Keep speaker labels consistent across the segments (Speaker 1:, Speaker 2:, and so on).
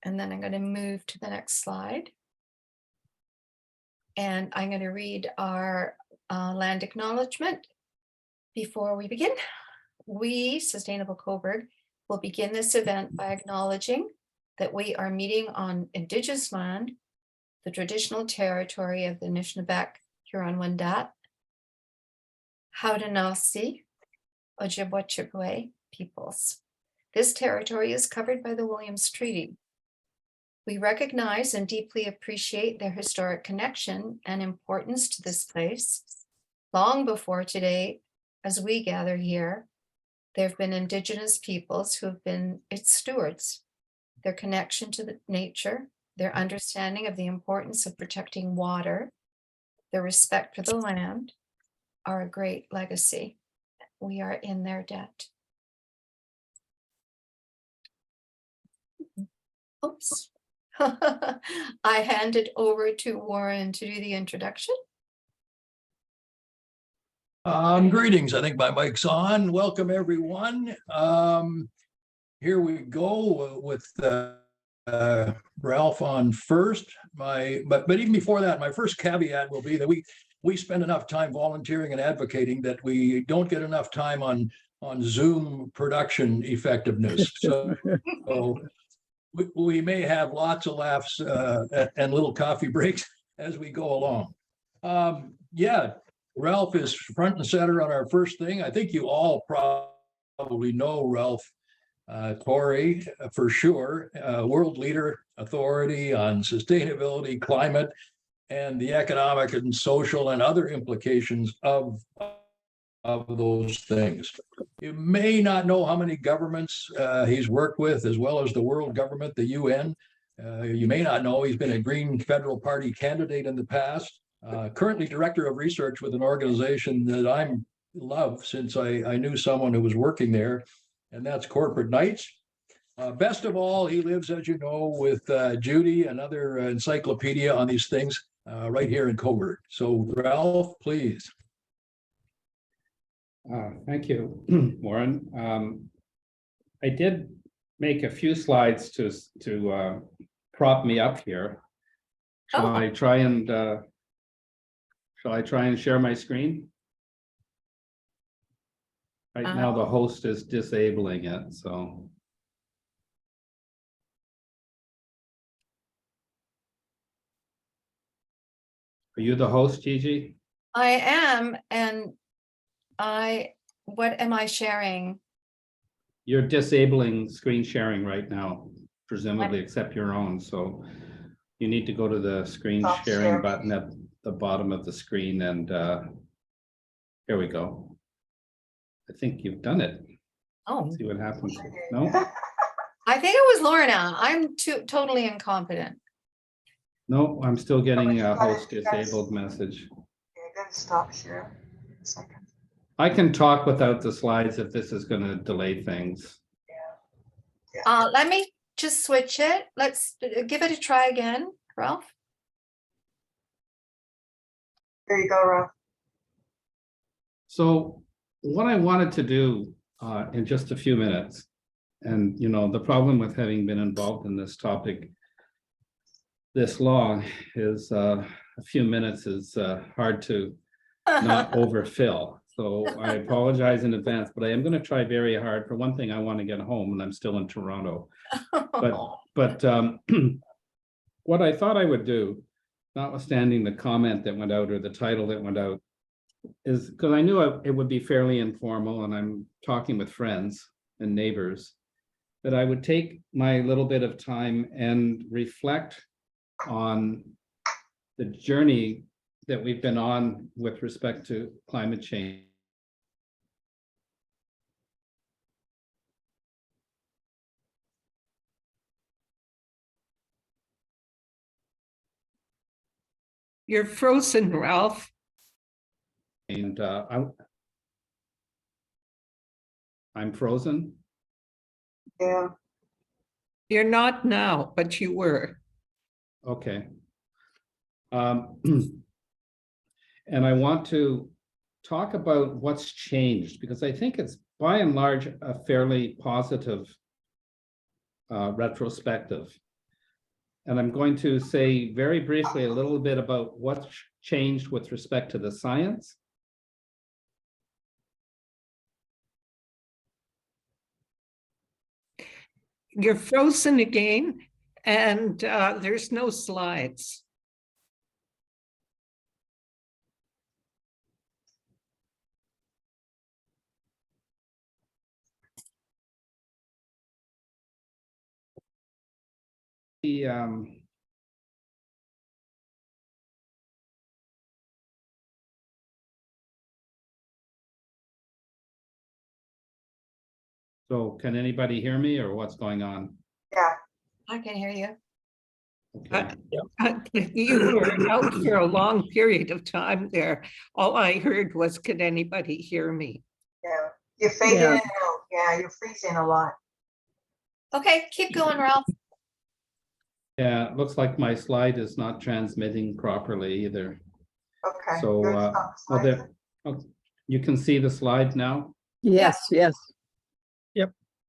Speaker 1: And then I'm going to move to the next slide. And I'm going to read our land acknowledgement before we begin. We, Sustainable Cobourg, will begin this event by acknowledging that we are meeting on Indigenous land, the traditional territory of the Anishinaabe, Huron-Wendat, Haudenosaunee, Ojibwe peoples. This territory is covered by the Williams Treaty. We recognize and deeply appreciate their historic connection and importance to this place. Long before today, as we gather here, there have been Indigenous peoples who have been its stewards. Their connection to the nature, their understanding of the importance of protecting water, their respect for the land are a great legacy. We are in their debt. Oops. I hand it over to Warren to do the introduction.
Speaker 2: Greetings. I think my mic's on. Welcome, everyone. Here we go with Ralph on first. But even before that, my first caveat will be that we spend enough time volunteering and advocating that we don't get enough time on Zoom production effectiveness. So we may have lots of laughs and little coffee breaks as we go along. Yeah, Ralph is front and center on our first thing. I think you all probably know Ralph Torrie for sure, world leader, authority on sustainability, climate, and the economic and social and other implications of those things. You may not know how many governments he's worked with, as well as the world government, the UN. You may not know he's been a Green Federal Party candidate in the past. Currently director of research with an organization that I love since I knew someone who was working there, and that's Corporate Knights. Best of all, he lives, as you know, with Judy, another encyclopedia on these things, right here in Cobourg. So Ralph, please.
Speaker 3: Thank you, Warren. I did make a few slides to prop me up here. Shall I try and share my screen? Right now, the host is disabling it, so. Are you the host, Gigi?
Speaker 1: I am, and what am I sharing?
Speaker 3: You're disabling screen sharing right now, presumably except your own, so you need to go to the screen sharing button at the bottom of the screen, and here we go. I think you've done it.
Speaker 1: Oh,
Speaker 3: See what happens. No?
Speaker 1: I think it was Lorna. I'm totally incompetent.
Speaker 3: No, I'm still getting a host disabled message.
Speaker 4: Yeah, I gotta stop share a second.
Speaker 3: I can talk without the slides if this is going to delay things.
Speaker 4: Yeah.
Speaker 1: Let me just switch it. Let's give it a try again, Ralph.
Speaker 4: There you go, Ralph.
Speaker 3: So what I wanted to do in just a few minutes, and you know, the problem with having been involved in this topic this long is a few minutes is hard to not overfill. So I apologize in advance, but I am going to try very hard. For one thing, I want to get home, and I'm still in Toronto. But what I thought I would do, notwithstanding the comment that went out or the title that went out, is because I knew it would be fairly informal, and I'm talking with friends and neighbors, that I would take my little bit of time and reflect on the journey that we've been on with respect to climate change.
Speaker 5: You're frozen, Ralph.
Speaker 3: And I'm frozen.
Speaker 4: Yeah.
Speaker 5: You're not now, but you were.
Speaker 3: Okay. And I want to talk about what's changed, because I think it's by and large a fairly positive retrospective. And I'm going to say very briefly a little bit about what's changed with respect to the science.
Speaker 5: You're frozen again, and there's no slides.
Speaker 3: The so can anybody hear me, or what's going on?
Speaker 4: Yeah,
Speaker 1: I can hear you.
Speaker 3: Okay.
Speaker 5: You were out for a long period of time there. All I heard was, "Could anybody hear me?"
Speaker 4: yeah. You're fading in and out. Yeah, you're freezing a lot.
Speaker 1: Okay, keep going, Ralph.
Speaker 3: Yeah, it looks like my slide is not transmitting properly either.
Speaker 4: Okay.
Speaker 3: So,
Speaker 4: you wanna stop the
Speaker 3: oh,
Speaker 4: slide?
Speaker 3: there, oh, you can see the slide now.
Speaker 5: Yes, yes.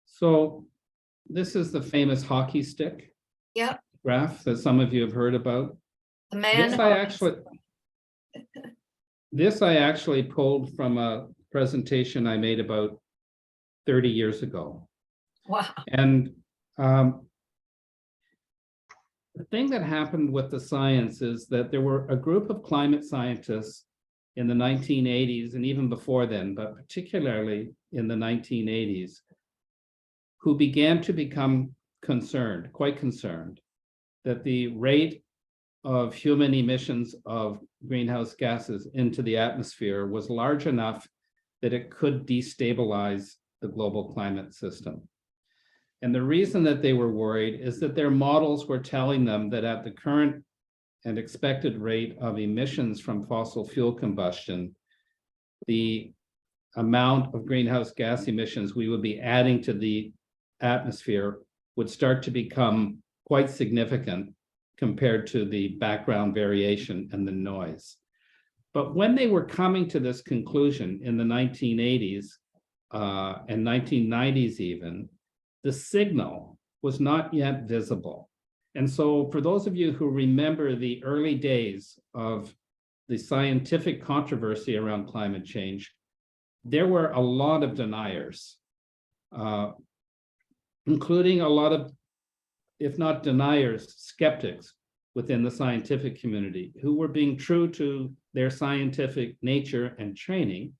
Speaker 3: So this is the famous hockey stick
Speaker 1: Yep,
Speaker 3: graph that some of you have heard about.
Speaker 1: the man.
Speaker 3: This I actually pulled from a presentation I made about 30 years ago.
Speaker 1: Wow.
Speaker 3: And the thing that happened with the science is that there were a group of climate scientists in the 1980s and even before then, but particularly in the 1980s, who began to become concerned, quite concerned, that the rate of human emissions of greenhouse gases into the atmosphere was large enough that it could destabilize the global climate system. And the reason that they were worried is that their models were telling them that at the current and expected rate of emissions from fossil fuel combustion, the amount of greenhouse gas emissions we would be adding to the atmosphere would start to become quite significant compared to the background variation and the noise. But when they were coming to this conclusion in the 1980s and 1990s even, the signal was not yet visible. And so for those of you who remember the early days of the scientific controversy around climate change, there were a lot of deniers, including a lot of, if not deniers, skeptics within the scientific community who were being true to their scientific nature and training,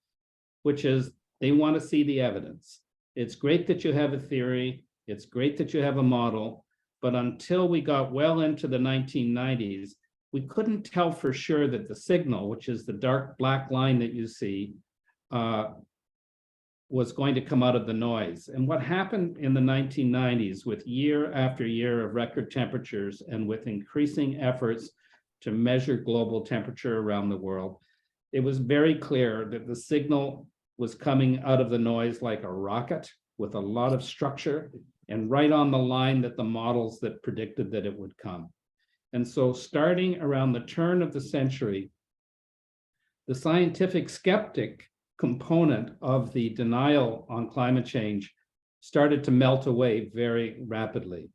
Speaker 3: which is they want to see the evidence. It's great that you have a theory. It's great that you have a model. But until we got well into the 1990s, we couldn't tell for sure that the signal, which is the dark black line that you see, was going to come out of the noise. And what happened in the 1990s with year after year of record temperatures and with increasing efforts to measure global temperature around the world, it was very clear that the signal was coming out of the noise like a rocket with a lot of structure and right on the line that the models that predicted that it would come. And so starting around the turn of the century, the scientific skeptic component of the denial on climate change started to melt away very rapidly.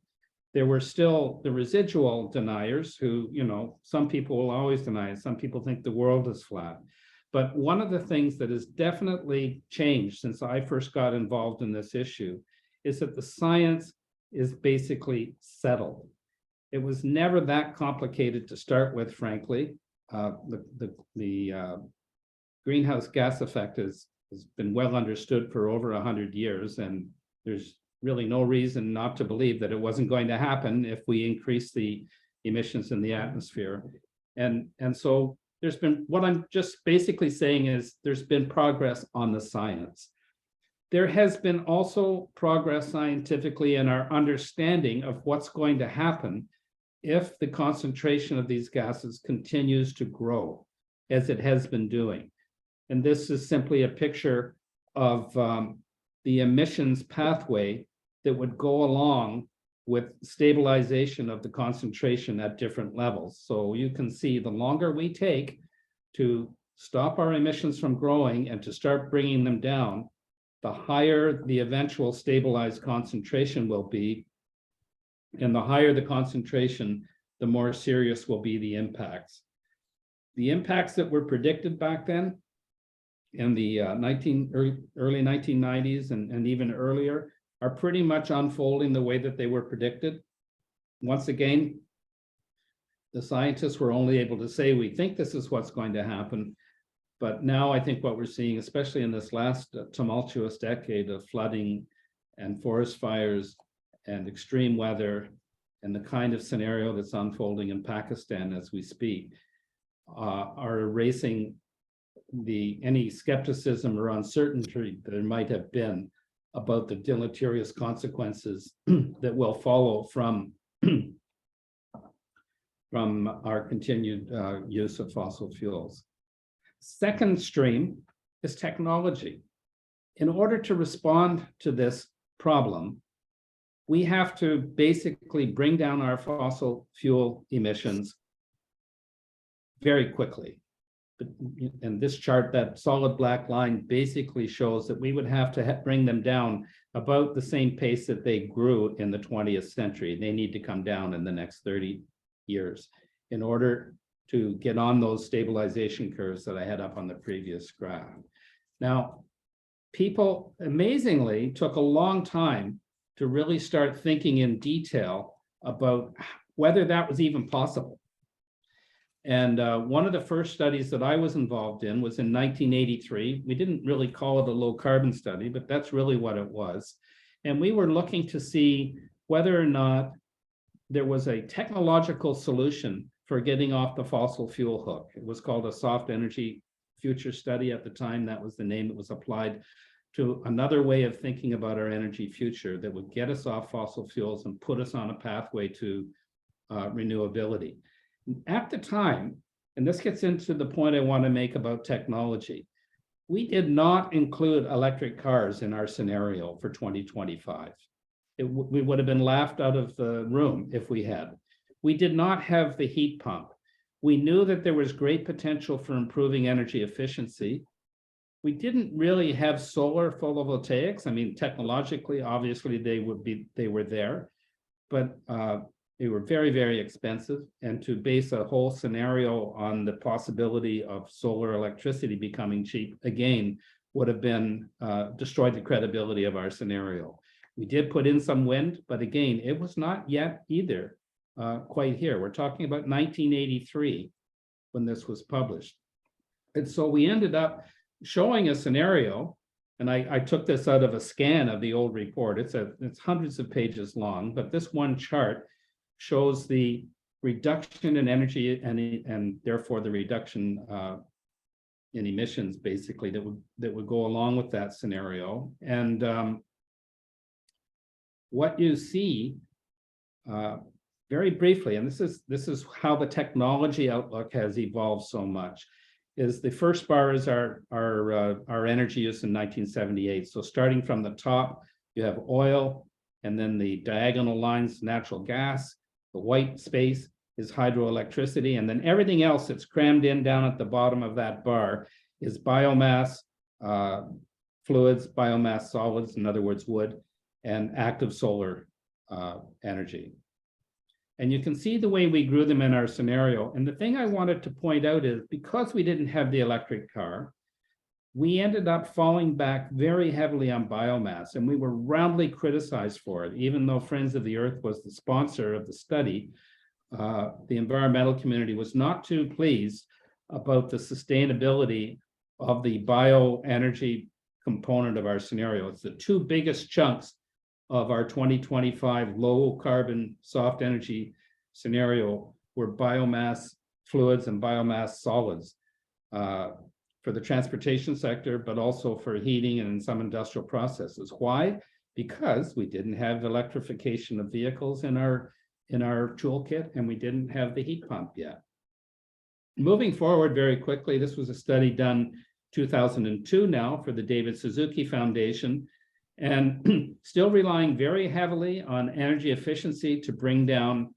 Speaker 3: There were still the residual deniers who, you know, some people will always deny it. Some people think the world is flat. But one of the things that has definitely changed since I first got involved in this issue is that the science is basically settled. It was never that complicated to start with, frankly. The greenhouse gas effect has been well understood for over 100 years, and there's really no reason not to believe that it wasn't going to happen if we increase the emissions in the atmosphere. And so there's been, what I'm just basically saying is there's been progress on the science. There has been also progress scientifically in our understanding of what's going to happen if the concentration of these gases continues to grow, as it has been doing. And this is simply a picture of the emissions pathway that would go along with stabilization of the concentration at different levels. So you can see the longer we take to stop our emissions from growing and to start bringing them down, the higher the eventual stabilized concentration will be And the higher the concentration, the more serious will be the impacts. The impacts that were predicted back then in the early 1990s and even earlier are pretty much unfolding the way that they were predicted. Once again, the scientists were only able to say, we think this is what's going to happen. But now I think what we're seeing, especially in this last tumultuous decade of flooding and forest fires and extreme weather and the kind of scenario that's unfolding in Pakistan as we speak, are erasing any skepticism or uncertainty that there might have been about the deleterious consequences that will follow from our continued use of fossil fuels. Second stream is technology. In order to respond to this problem, we have to basically bring down our fossil fuel emissions very quickly. And this chart, that solid black line, basically shows that we would have to bring them down about the same pace that they grew in the 20th century. They need to come down in the next 30 years in order to get on those stabilization curves that I had up on the previous graph. Now, people amazingly took a long time to really start thinking in detail about whether that was even possible. And one of the first studies that I was involved in was in 1983. We didn't really call it a low carbon study, but that's really what it was. And we were looking to see whether or not there was a technological solution for getting off the fossil fuel hook. It was called a soft energy future study at the time. That was the name that was applied to another way of thinking about our energy future that would get us off fossil fuels and put us on a pathway to renewability. At the time, and this gets into the point I want to make about technology, we did not include electric cars in our scenario for 2025. We would have been laughed out of the room if we had. We did not have the heat pump. We knew that there was great potential for improving energy efficiency. We didn't really have solar photovoltaics. I mean, technologically, obviously they were there, but they were very, very expensive. And to base a whole scenario on the possibility of solar electricity becoming cheap, again, would have been destroyed the credibility of our scenario. We did put in some wind, but again, it was not yet either quite here. We're talking about 1983 when this was published. And so we ended up showing a scenario, and I took this out of a scan of the old report. It's hundreds of pages long, but this one chart shows the reduction in energy and therefore the reduction in emissions, basically, that would go along with that scenario. And what you see very briefly, and this is how the technology outlook has evolved so much, is the first bar is our energy use in 1978. So starting from the top, you have oil, and then the diagonal lines, natural gas. The white space is hydroelectricity, and then everything else that's crammed in down at the bottom of that bar is biomass, fluids, biomass solids, in other words, wood, and active solar energy. And you can see the way we grew them in our scenario. And the thing I wanted to point out is because we didn't have the electric car, we ended up falling back very heavily on biomass, and we were roundly criticized for it. Even though Friends of the Earth was the sponsor of the study, the environmental community was not too pleased about the sustainability of the bioenergy component of our scenario. It's the two biggest chunks of our 2025 low carbon soft energy scenario were biomass fluids and biomass solids. For the transportation sector, but also for heating and in some industrial processes. Why? Because we didn't have electrification of vehicles in our toolkit, and we didn't have the heat pump yet. Moving forward very quickly, this was a study done 2002 now for the David Suzuki Foundation, and still relying very heavily on energy efficiency to bring down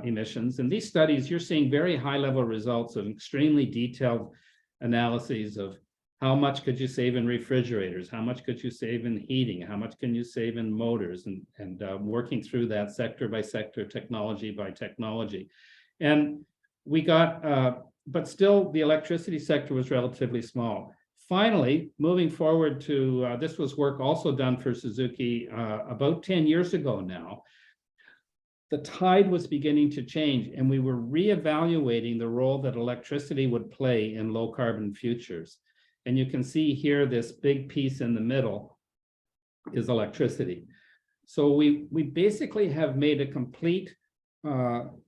Speaker 3: emissions. In these studies, you're seeing very high level results of extremely detailed analyses of How much could you save in refrigerators? How much could you save in heating? How much can you save in motors? And working through that sector by sector, technology by technology. And we got, but still the electricity sector was relatively small. Finally, moving forward to, this was work also done for Suzuki about 10 years ago now. The tide was beginning to change, and we were reevaluating the role that electricity would play in low carbon futures. And you can see here, this big piece in the middle is electricity. So we basically have made a complete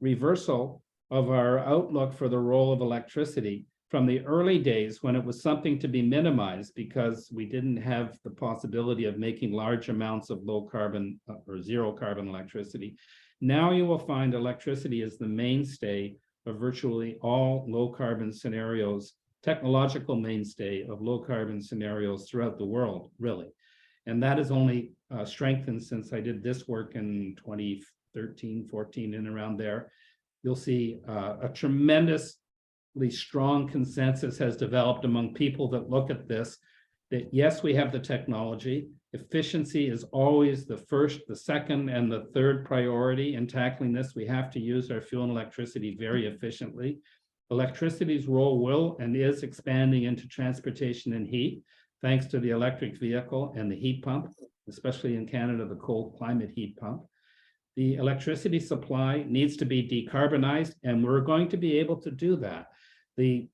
Speaker 3: reversal of our outlook for the role of electricity from the early days when it was something to be minimized because we didn't have the possibility of making large amounts of low carbon or zero carbon electricity. Now you will find electricity is the mainstay of virtually all low carbon scenarios, technological mainstay of low carbon scenarios throughout the world, really. And that is only strengthened since I did this work in 2013, 14, and around there. You'll see a tremendously strong consensus has developed among people that look at this, that yes, we have the technology. Efficiency is always the first, the second, and the third priority in tackling this. We have to use our fuel and electricity very efficiently. Electricity's role will and is expanding into transportation and heat, thanks to the electric vehicle and the heat pump, especially in Canada, the cold climate heat pump. The electricity supply needs to be decarbonized, and we're going to be able to do that. The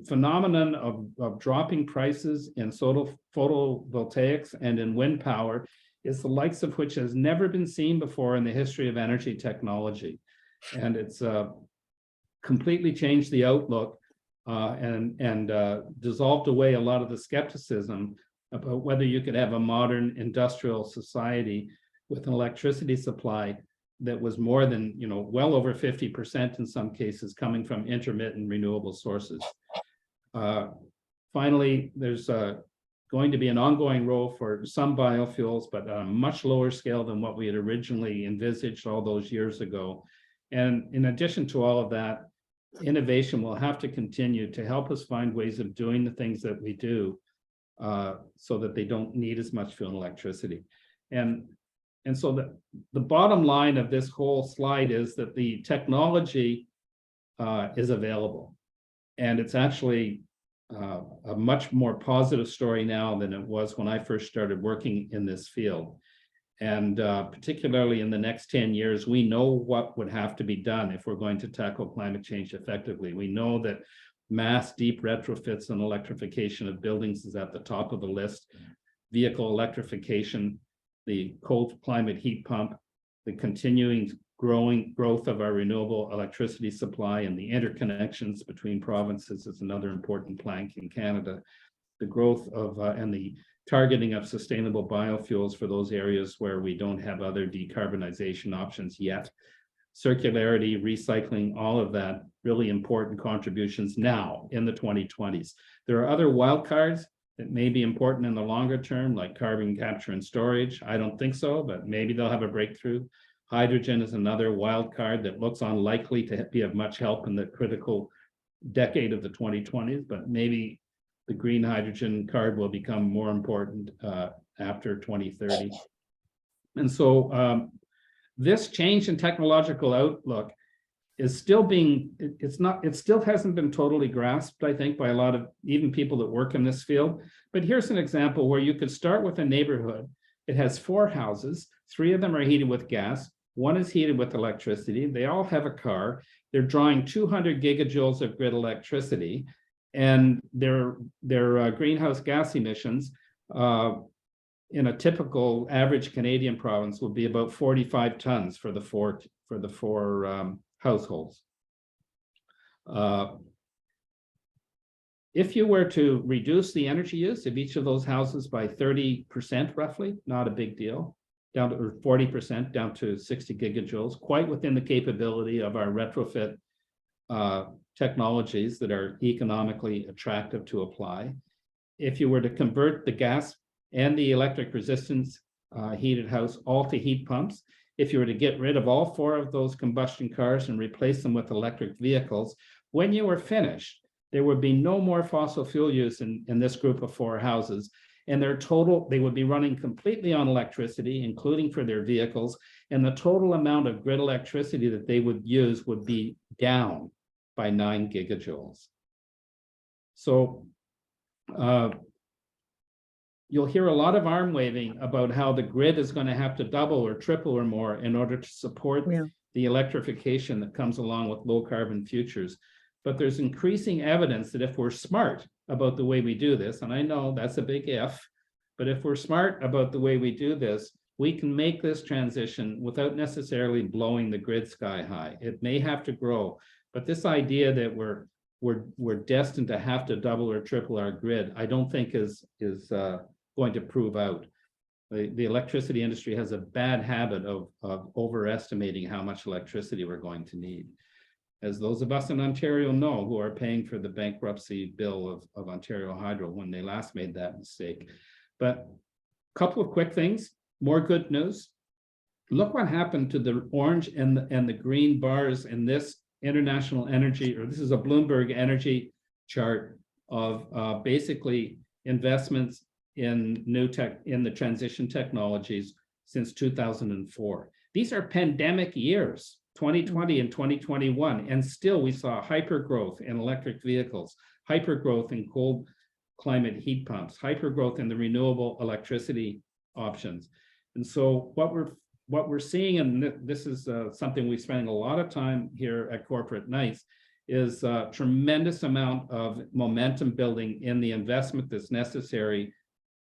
Speaker 3: phenomenon of dropping prices in photovoltaics and in wind power is the likes of which has never been seen before in the history of energy technology. And it's completely changed the outlook and dissolved away a lot of the skepticism about whether you could have a modern industrial society with an electricity supply that was more than, well over 50% in some cases coming from intermittent renewable sources. Finally, there's going to be an ongoing role for some biofuels, but on a much lower scale than what we had originally envisaged all those years ago. And in addition to all of that, innovation will have to continue to help us find ways of doing the things that we do so that they don't need as much fuel and electricity. And so the bottom line of this whole slide is that the technology is available. And it's actually a much more positive story now than it was when I first started working in this field. And particularly in the next 10 years, we know what would have to be done if we're going to tackle climate change effectively. We know that mass deep retrofits and electrification of buildings is at the top of the list. Vehicle electrification, the cold climate heat pump, the continuing growth of our renewable electricity supply, and the interconnections between provinces is another important plank in Canada. The growth of and the targeting of sustainable biofuels for those areas where we don't have other decarbonization options yet. Circularity, recycling, all of that, really important contributions now in the 2020s. There are other wildcards that may be important in the longer term, like carbon capture and storage. I don't think so, but maybe they'll have a breakthrough. Hydrogen is another wild card that looks unlikely to be of much help in the critical decade of the 2020s, but maybe the green hydrogen card will become more important after 2030. And so this change in technological outlook is still being, it still hasn't been totally grasped, I think, by a lot of even people that work in this field. But here's an example where you could start with a neighborhood. It has 4 houses, 3 of them are heated with gas, 1 is heated with electricity. They all have a car. They're drawing 200 gigajoules of grid electricity, and their greenhouse gas emissions in a typical average Canadian province would be about 45 tons for the four households. If you were to reduce the energy use of each of those houses by 30%, roughly, not a big deal, down to 40%, down to 60 gigajoules, quite within the capability of our retrofit technologies that are economically attractive to apply. If you were to convert the gas and the electric resistance heated house all to heat pumps, if you were to get rid of all 4 of those combustion cars and replace them with electric vehicles, when you were finished, there would be no more fossil fuel use in this group of 4 houses. And they would be running completely on electricity, including for their vehicles. And the total amount of grid electricity that they would use would be down by 9 gigajoules. So you'll hear a lot of arm waving about how the grid is going to have to double or triple or more in order to support the electrification that comes along with low carbon futures. But there's increasing evidence that if we're smart about the way we do this, and I know that's a big if, but if we're smart about the way we do this, we can make this transition without necessarily blowing the grid sky high. It may have to grow, but this idea that we're destined to have to double or triple our grid, I don't think is going to prove out. The electricity industry has a bad habit of overestimating how much electricity we're going to need. As those of us in Ontario know, who are paying for the bankruptcy bill of Ontario Hydro when they last made that mistake. But a couple of quick things, more good news. Look what happened to the orange and the green bars in this international energy, or this is a Bloomberg energy chart of basically investments in in the transition technologies since 2004. These are pandemic years, 2020 and 2021, and still we saw hyper growth in electric vehicles, hyper growth in cold climate heat pumps, hyper growth in the renewable electricity options. And so what we're seeing, and this is something we're spending a lot of time here at Corporate Knights, is a tremendous amount of momentum building in the investment that's necessary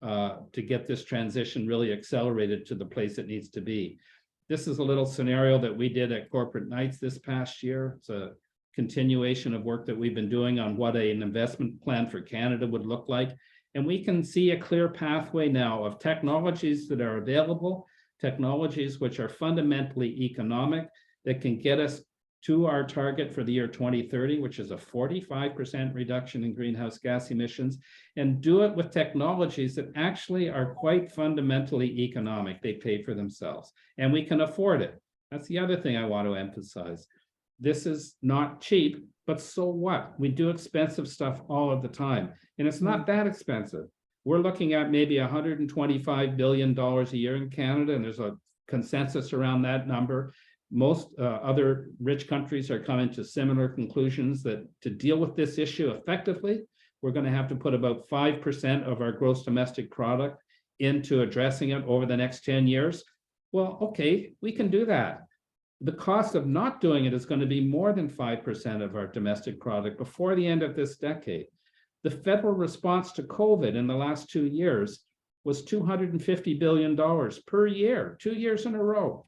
Speaker 3: to get this transition really accelerated to the place it needs to be. This is a little scenario that we did at Corporate Knights this past year. It's a continuation of work that we've been doing on what an investment plan for Canada would look like. And we can see a clear pathway now of technologies that are available, technologies which are fundamentally economic, that can get us to our target for the year 2030, which is a 45% reduction in greenhouse gas emissions, and do it with technologies that actually are quite fundamentally economic. They pay for themselves, and we can afford it. That's the other thing I want to emphasize. This is not cheap, but so what? We do expensive stuff all of the time, and it's not that expensive. We're looking at maybe $125 billion a year in Canada, and there's a consensus around that number. Most other rich countries are coming to similar conclusions that to deal with this issue effectively, we're going to have to put about 5% of our gross domestic product into addressing it over the next 10 years. Well, okay, we can do that. The cost of not doing it is going to be more than 5% of our domestic product before the end of this decade. The federal response to COVID in the last 2 years was $250 billion per year, 2 years in a row.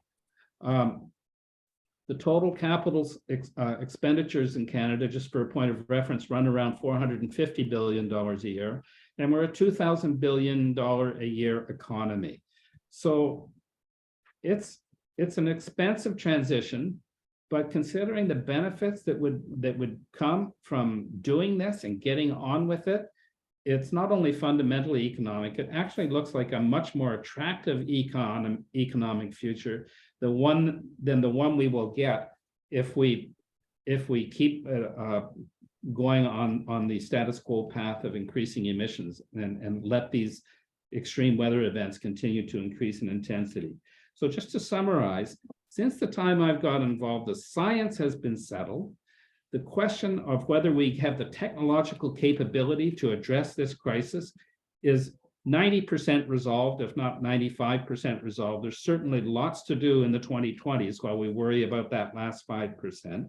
Speaker 3: The total capital expenditures in Canada, just for a point of reference, run around $450 billion a year, and we're a $2,000 billion a year economy. So it's an expensive transition, but considering the benefits that would come from doing this and getting on with it, it's not only fundamentally economic, it actually looks like a much more attractive economic future than the one we will get if we keep going on the status quo path of increasing emissions and let these extreme weather events continue to increase in intensity. So just to summarize, since the time I've got involved, the science has been settled. The question of whether we have the technological capability to address this crisis is 90% resolved, if not 95% resolved. There's certainly lots to do in the 2020s while we worry about that last 5%.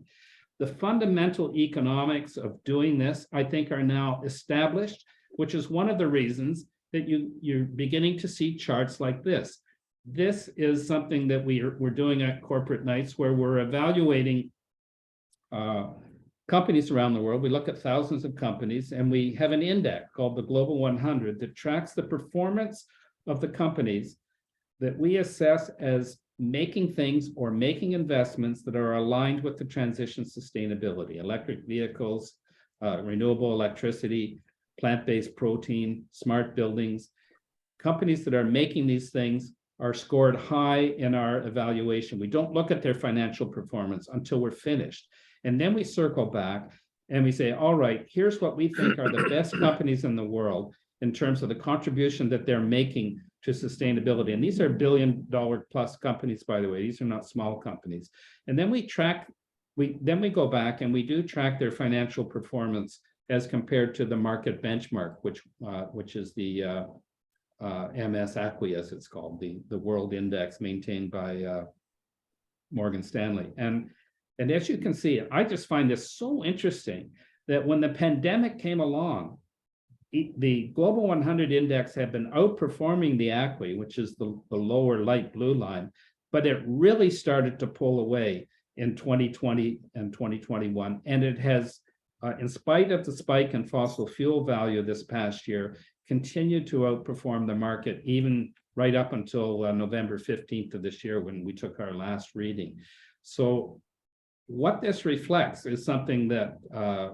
Speaker 3: The fundamental economics of doing this, I think, are now established, which is one of the reasons that you're beginning to see charts like this. This is something that we're doing at Corporate Knights, where we're evaluating companies around the world. We look at thousands of companies, and we have an index called the Global 100 that tracks the performance of the companies that we assess as making things or making investments that are aligned with the transition sustainability, electric vehicles, renewable electricity, plant-based protein, smart buildings. Companies that are making these things are scored high in our evaluation. We don't look at their financial performance until we're finished. And then we circle back and we say, all right, here's what we think are the best companies in the world in terms of the contribution that they're making to sustainability. And these are billion-dollar plus companies, by the way. These are not small companies. And then we go back and we do track their financial performance as compared to the market benchmark, which is the MS Acqui, as it's called, the world index maintained by Morgan Stanley. And as you can see, I just find this so interesting that when the pandemic came along, the Global 100 index had been outperforming the Acqui, which is the lower light blue line, but it really started to pull away in 2020 and 2021. And it has, in spite of the spike in fossil fuel value this past year, continued to outperform the market, even right up until November 15th of this year when we took our last reading. So what this reflects is something that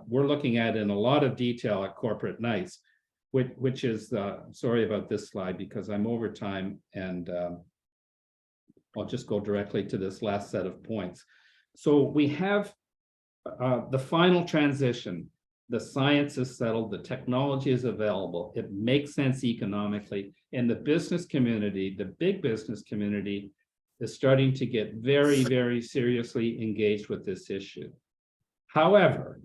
Speaker 3: we're looking at in a lot of detail at Corporate Nights, which is, sorry about this slide because I'm over time, and I'll just go directly to this last set of points. So we have the final transition. The science is settled, the technology is available, it makes sense economically, and the business community, the big business community, is starting to get very, very seriously engaged with this issue. However,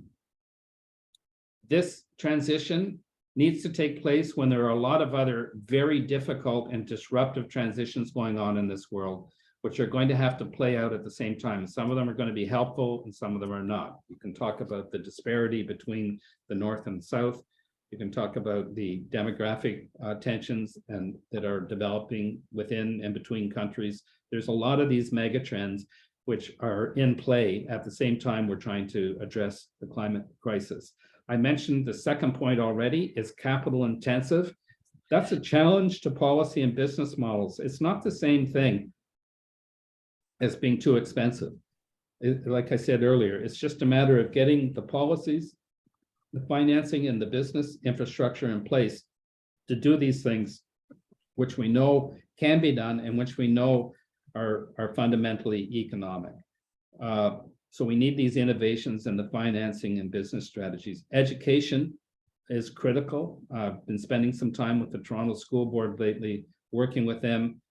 Speaker 3: this transition needs to take place when there are a lot of other very difficult and disruptive transitions going on in this world, which are going to have to play out at the same time. Some of them are going to be helpful and some of them are not. You can talk about the disparity between the North and South. You can talk about the demographic tensions and that are developing within and between countries. There's a lot of these mega trends which are in play at the same time we're trying to address the climate crisis. I mentioned the second point already is capital intensive. That's a challenge to policy and business models. It's not the same thing as being too expensive. Like I said earlier, it's just a matter of getting the policies, the financing, and the business infrastructure in place to do these things, which we know can be done and which we know are fundamentally economic. So we need these innovations in the financing and business strategies. Education is critical. I've been spending some time with the Toronto School Board lately, working with them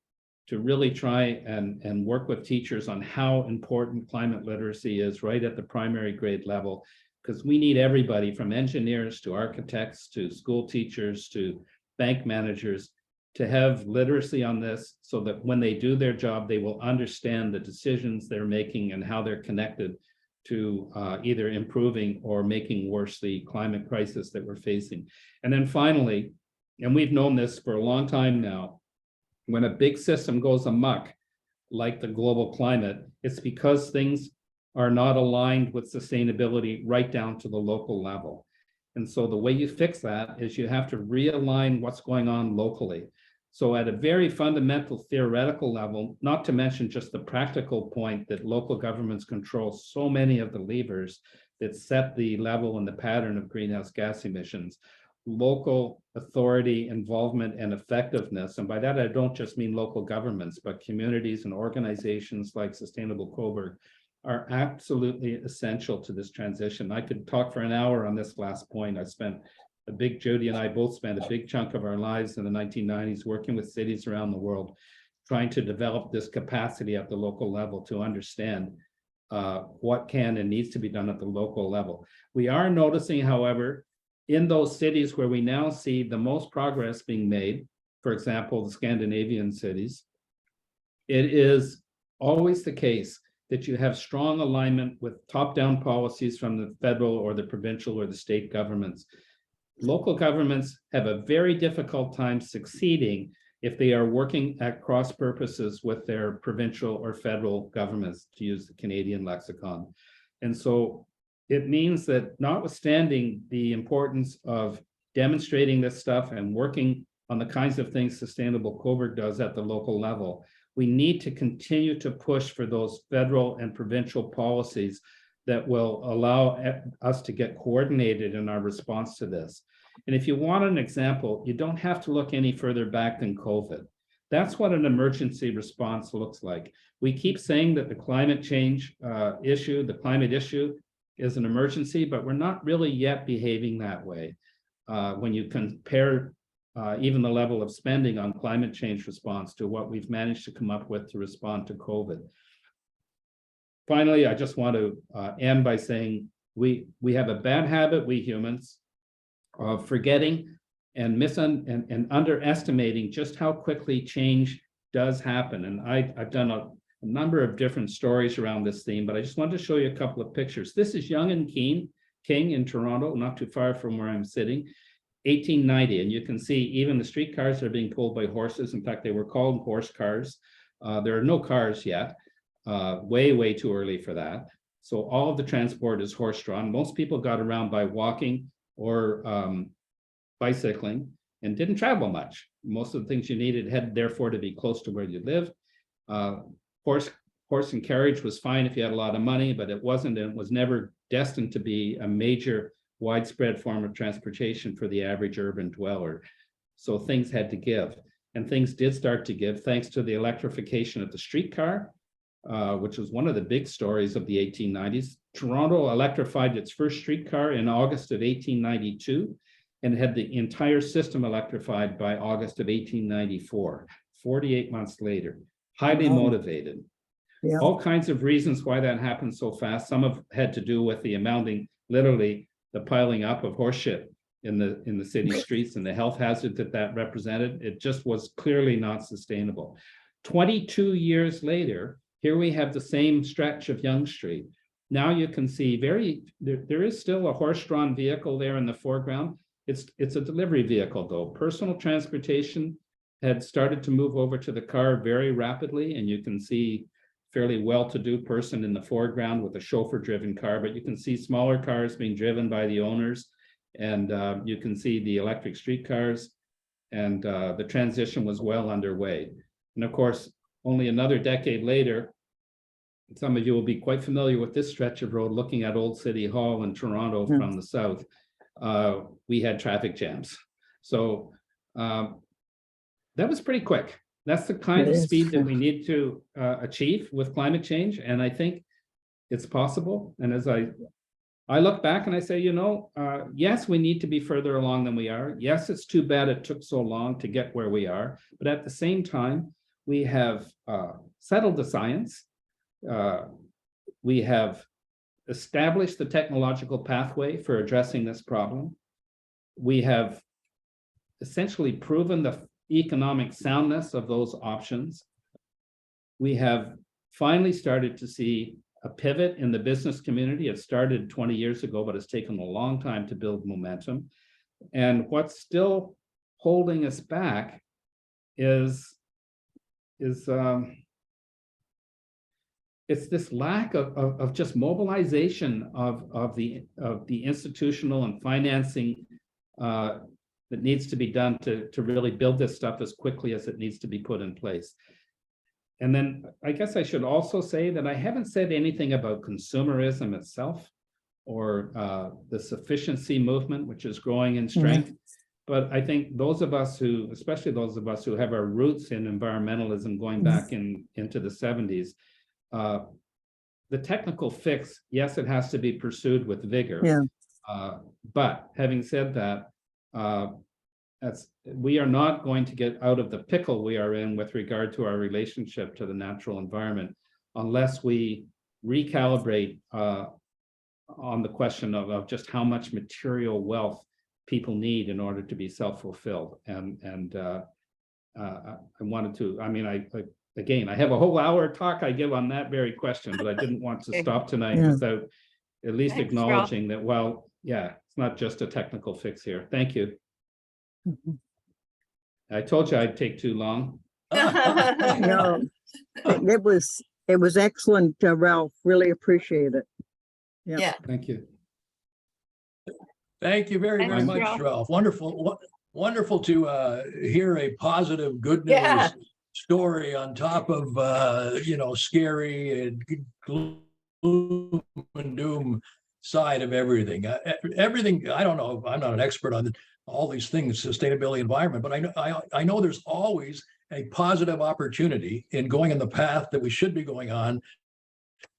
Speaker 3: to really try and work with teachers on how important climate literacy is right at the primary grade level, because we need everybody from engineers to architects to school teachers to bank managers to have literacy on this so that when they do their job, they will understand the decisions they're making and how they're connected to either improving or making worse the climate crisis that we're facing. And then finally, and we've known this for a long time now, when a big system goes amok, like the global climate, it's because things are not aligned with sustainability right down to the local level. And so the way you fix that is you have to realign what's going on locally. So at a very fundamental theoretical level, not to mention just the practical point that local governments control so many of the levers that set the level and the pattern of greenhouse gas emissions, local authority, involvement, and effectiveness. And by that, I don't just mean local governments, but communities and organizations like Sustainable Cobourg are absolutely essential to this transition. I could talk for an hour on this last point. Judy and I both spent a big chunk of our lives in the 1990s working with cities around the world, trying to develop this capacity at the local level to understand what can and needs to be done at the local level. We are noticing, however, in those cities where we now see the most progress being made, for example, the Scandinavian cities, it is always the case that you have strong alignment with top-down policies from the federal or the provincial or the state governments. Local governments have a very difficult time succeeding if they are working at cross purposes with their provincial or federal governments, to use the Canadian lexicon. And so it means that notwithstanding the importance of demonstrating this stuff and working on the kinds of things Sustainable Cobourg does at the local level, we need to continue to push for those federal and provincial policies that will allow us to get coordinated in our response to this. And if you want an example, you don't have to look any further back than COVID. That's what an emergency response looks like. We keep saying that the climate change issue, the climate issue, is an emergency, but we're not really yet behaving that way. When you compare even the level of spending on climate change response to what we've managed to come up with to respond to COVID. Finally, I just want to end by saying we have a bad habit, we humans, of forgetting and underestimating just how quickly change does happen. And I've done a number of different stories around this theme, but I just wanted to show you a couple of pictures. This is Yonge and King in Toronto, not too far from where I'm sitting, 1890. And you can see even the streetcars are being pulled by horses. In fact, they were called horse cars. There are no cars yet, way too early for that. So all of the transport is horse-drawn. Most people got around by walking or bicycling and didn't travel much. Most of the things you needed had therefore to be close to where you live. Horse and carriage was fine if you had a lot of money, but it wasn't, and it was never destined to be a major widespread form of transportation for the average urban dweller. So things had to give, and things did start to give thanks to the electrification of the streetcar, which was one of the big stories of the 1890s. Toronto electrified its first streetcar in August of 1892 and had the entire system electrified by August of 1894, 48 months later. Highly motivated.
Speaker 6: Yeah.
Speaker 3: All kinds of reasons why that happened so fast. Some have had to do with the amounting, literally the piling up of horse shit in the city streets and the health hazard that represented. It just was clearly not sustainable. 22 years later, here we have the same stretch of Yonge Street. Now you can see there is still a horse-drawn vehicle there in the foreground. It's a delivery vehicle though. Personal transportation had started to move over to the car very rapidly, and you can see fairly well-to-do person in the foreground with a chauffeur-driven car, but you can see smaller cars being driven by the owners, and you can see the electric streetcars, and the transition was well underway. And of course, only another decade later, some of you will be quite familiar with this stretch of road looking at Old City Hall in Toronto from the south. We had traffic jams. So that was pretty quick. That's the kind of speed that we need to achieve with climate change. And I think it's possible. And as I look back and I say, yes, we need to be further along than we are. Yes, it's too bad it took so long to get where we are. But at the same time, we have settled the science. We have established the technological pathway for addressing this problem. We have essentially proven the economic soundness of those options. We have finally started to see a pivot in the business community. It started 20 years ago, but it's taken a long time to build momentum. And what's still holding us back is it's this lack of just mobilization of the institutional and financing that needs to be done to really build this stuff as quickly as it needs to be put in place. And then I guess I should also say that I haven't said anything about consumerism itself or the sufficiency movement, which is growing in strength. But I think those of us who, especially those of us who have our roots in environmentalism going back into the 70s, the technical fix, yes, it has to be pursued with vigor.
Speaker 6: Yeah.
Speaker 3: But having said that, we are not going to get out of the pickle we are in with regard to our relationship to the natural environment unless we recalibrate on the question of just how much material wealth people need in order to be self-fulfilled. And I wanted to, again, I have a whole hour talk I give on that very question, but I didn't want to stop tonight without at least
Speaker 5: Thanks,
Speaker 3: acknowledging that, well, yeah, it's not just a technical fix here. Thank you. I told you I'd take too long.
Speaker 6: No, it was excellent, Ralph. Really appreciate it.
Speaker 1: Yeah.
Speaker 3: Thank you.
Speaker 2: Thank you very, very
Speaker 5: Thanks,
Speaker 2: much,
Speaker 5: Ralph.
Speaker 2: Ralph. Wonderful to hear a positive, good news
Speaker 1: Yeah.
Speaker 2: story on top of scary and gloom and doom side of everything. Everything, I don't know, I'm not an expert on all these things, sustainability, environment, but I know there's always a positive opportunity in going in the path that we should be going on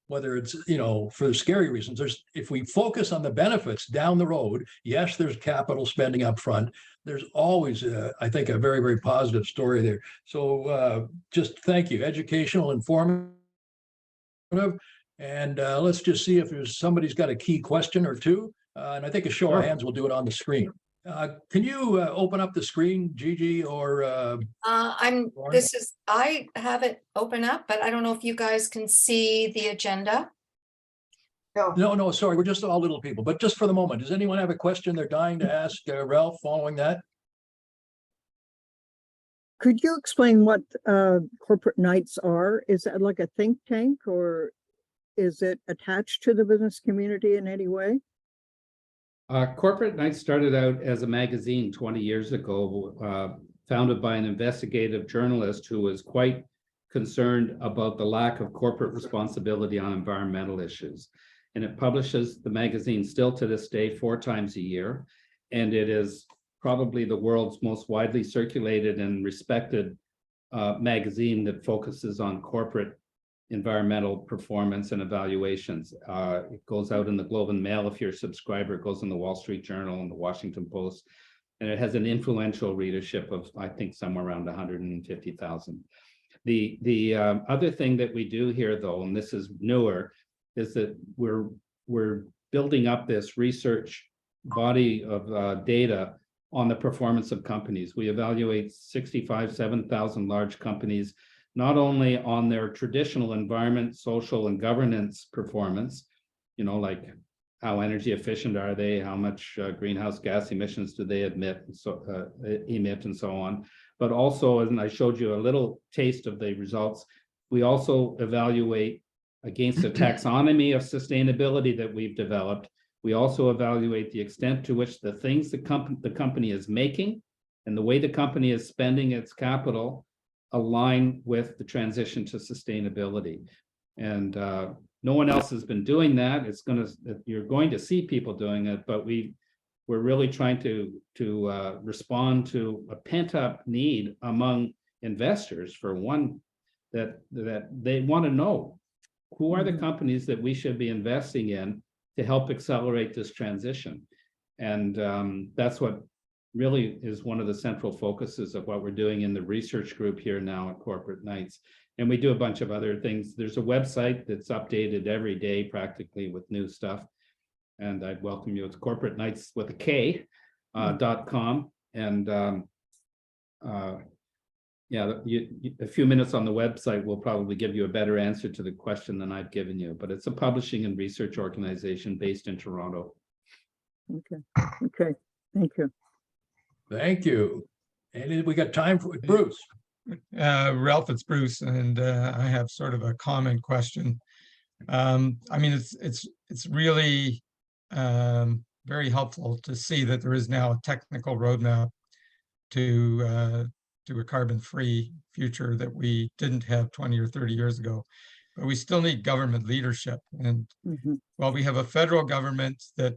Speaker 2: whether it's, you know, for scary reasons. If we focus on the benefits down the road, yes, there's capital spending up front. There's always, I think, a very, very positive story there. So just thank you. Educational, informative. And let's just see if somebody's got a key question or two. And I think a show of hands will do it on the screen. Can you open up the screen, Gigi, or Lorna?
Speaker 1: I have it open up, but I don't know if you guys can see the agenda.
Speaker 2: No, sorry, we're just all little people, but just for the moment, does anyone have a question they're dying to ask Ralph following that?
Speaker 6: Could you explain what corporate nights are? Is that like a think tank, or is it attached to the business community in any way?
Speaker 3: Corporate Nights started out as a magazine 20 years ago, founded by an investigative journalist who was quite concerned about the lack of corporate responsibility on environmental issues. And it publishes the magazine still to this day 4 times a year. And it is probably the world's most widely circulated and respected magazine that focuses on corporate environmental performance and evaluations. It goes out in the Globe and Mail if you're a subscriber. It goes in the Wall Street Journal and the Washington Post. And it has an influential readership of, I think, somewhere around 150,000. The other thing that we do here, though, and this is newer, is that we're building up this research body of data on the performance of companies. We evaluate 7,000 large companies, not only on their traditional environment, social, and governance performance, you know, like how energy efficient are they, how much greenhouse gas emissions do they emit, and so on. But also, and I showed you a little taste of the results, we also evaluate against a taxonomy of sustainability that we've developed. We also evaluate the extent to which the things the company is making and the way the company is spending its capital align with the transition to sustainability. And no one else has been doing that. You're going to see people doing it, but we're really trying to respond to a pent-up need among investors, for one, that they want to know who are the companies that we should be investing in to help accelerate this transition. And that's what really is one of the central focuses of what we're doing in the research group here now at Corporate Nights. And we do a bunch of other things. There's a website that's updated every day practically with new stuff. And I'd welcome you. It's Corporate Nights with a K, .com. And yeah, a few minutes on the website will probably give you a better answer to the question than I've given you. But it's a publishing and research organization based in Toronto.
Speaker 6: Okay, thank you.
Speaker 2: Thank you. And we got time for Bruce.
Speaker 7: Ralph, it's Bruce, and I have sort of a common question. I mean, it's really very helpful to see that there is now a technical roadmap to a carbon-free future that we didn't have 20 or 30 years ago. But we still need government leadership. And while we have a federal government that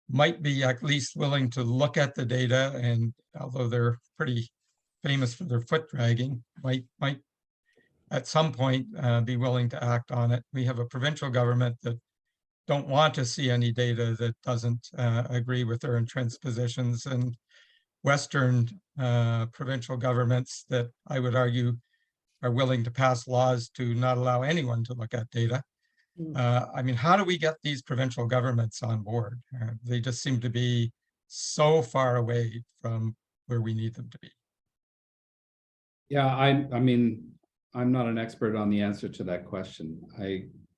Speaker 7: might be at least willing to look at the data, and although they're pretty famous for their foot dragging, might at some point be willing to act on it. We have a provincial government that don't want to see any data that doesn't agree with their entrenched positions, and Western provincial governments that I would argue are willing to pass laws to not allow anyone to look at data. I mean, how do we get these provincial governments on board? They just seem to be so far away from where we need them to be.
Speaker 3: Yeah, I mean, I'm not an expert on the answer to that question.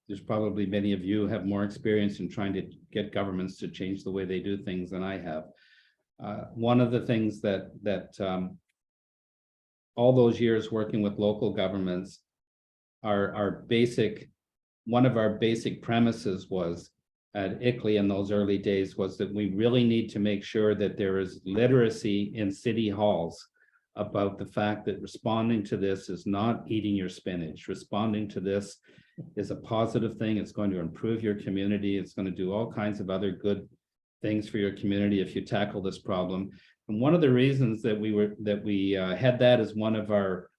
Speaker 3: There's probably many of you have more experience in trying to get governments to change the way they do things than I have. One of the things that all those years working with local governments, one of our basic premises was at ICLEI in those early days was that we really need to make sure that there is literacy in city halls about the fact that responding to this is not eating your spinach. Responding to this is a positive thing. It's going to improve your community. It's going to do all kinds of other good things for your community if you tackle this problem. And one of the reasons that we had that as one of our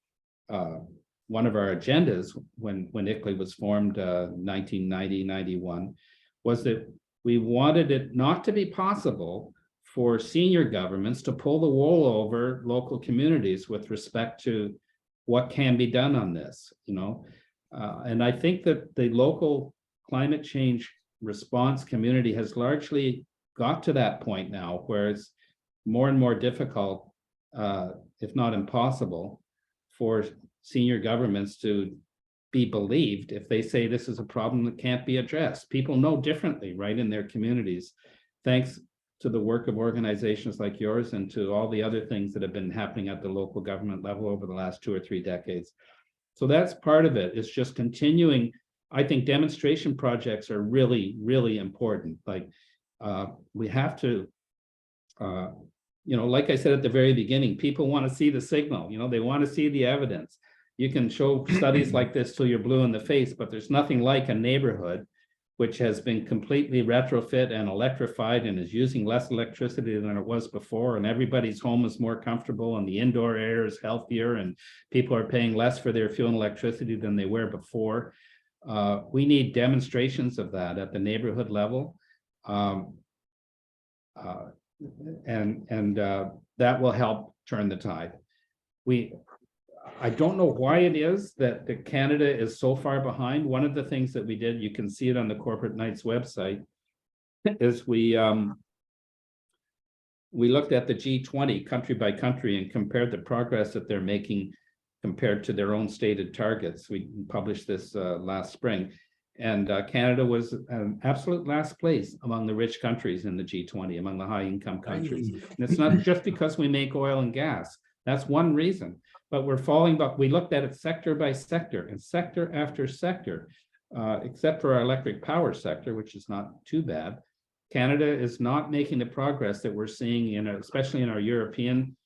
Speaker 3: one of our agendas when ICLEI was formed 1990, 91, was that we wanted it not to be possible for senior governments to pull the wool over local communities with respect to what can be done on this, and I think that the local climate change response community has largely got to that point now where it's more and more difficult, if not impossible, for senior governments to be believed if they say this is a problem that can't be addressed. People know differently, right, in their communities, thanks to the work of organizations like yours and to all the other things that have been happening at the local government level over the last 2 or 3 decades. So that's part of it. It's just continuing. I think demonstration projects are really, really important. Like we have to, like I said at the very beginning, people want to see the signal, they want to see the evidence. You can show studies like this till you're blue in the face, but there's nothing like a neighborhood which has been completely retrofit and electrified and is using less electricity than it was before, and everybody's home is more comfortable and the indoor air is healthier and people are paying less for their fuel and electricity than they were before. We need demonstrations of that at the neighborhood level. That will help turn the tide. I don't know why it is that Canada is so far behind. One of the things that we did, you can see it on the Corporate Knights website, is we looked at the G20 country by country and compared the progress that they're making compared to their own stated targets. We published this last spring, and Canada was absolute last place among the rich countries in the G20, among the high income countries. And it's not just because we make oil and gas. That's one reason. But we're falling, but we looked at it sector by sector and sector after sector, except for our electric power sector, which is not too bad. Canada is not making the progress that we're seeing especially in our European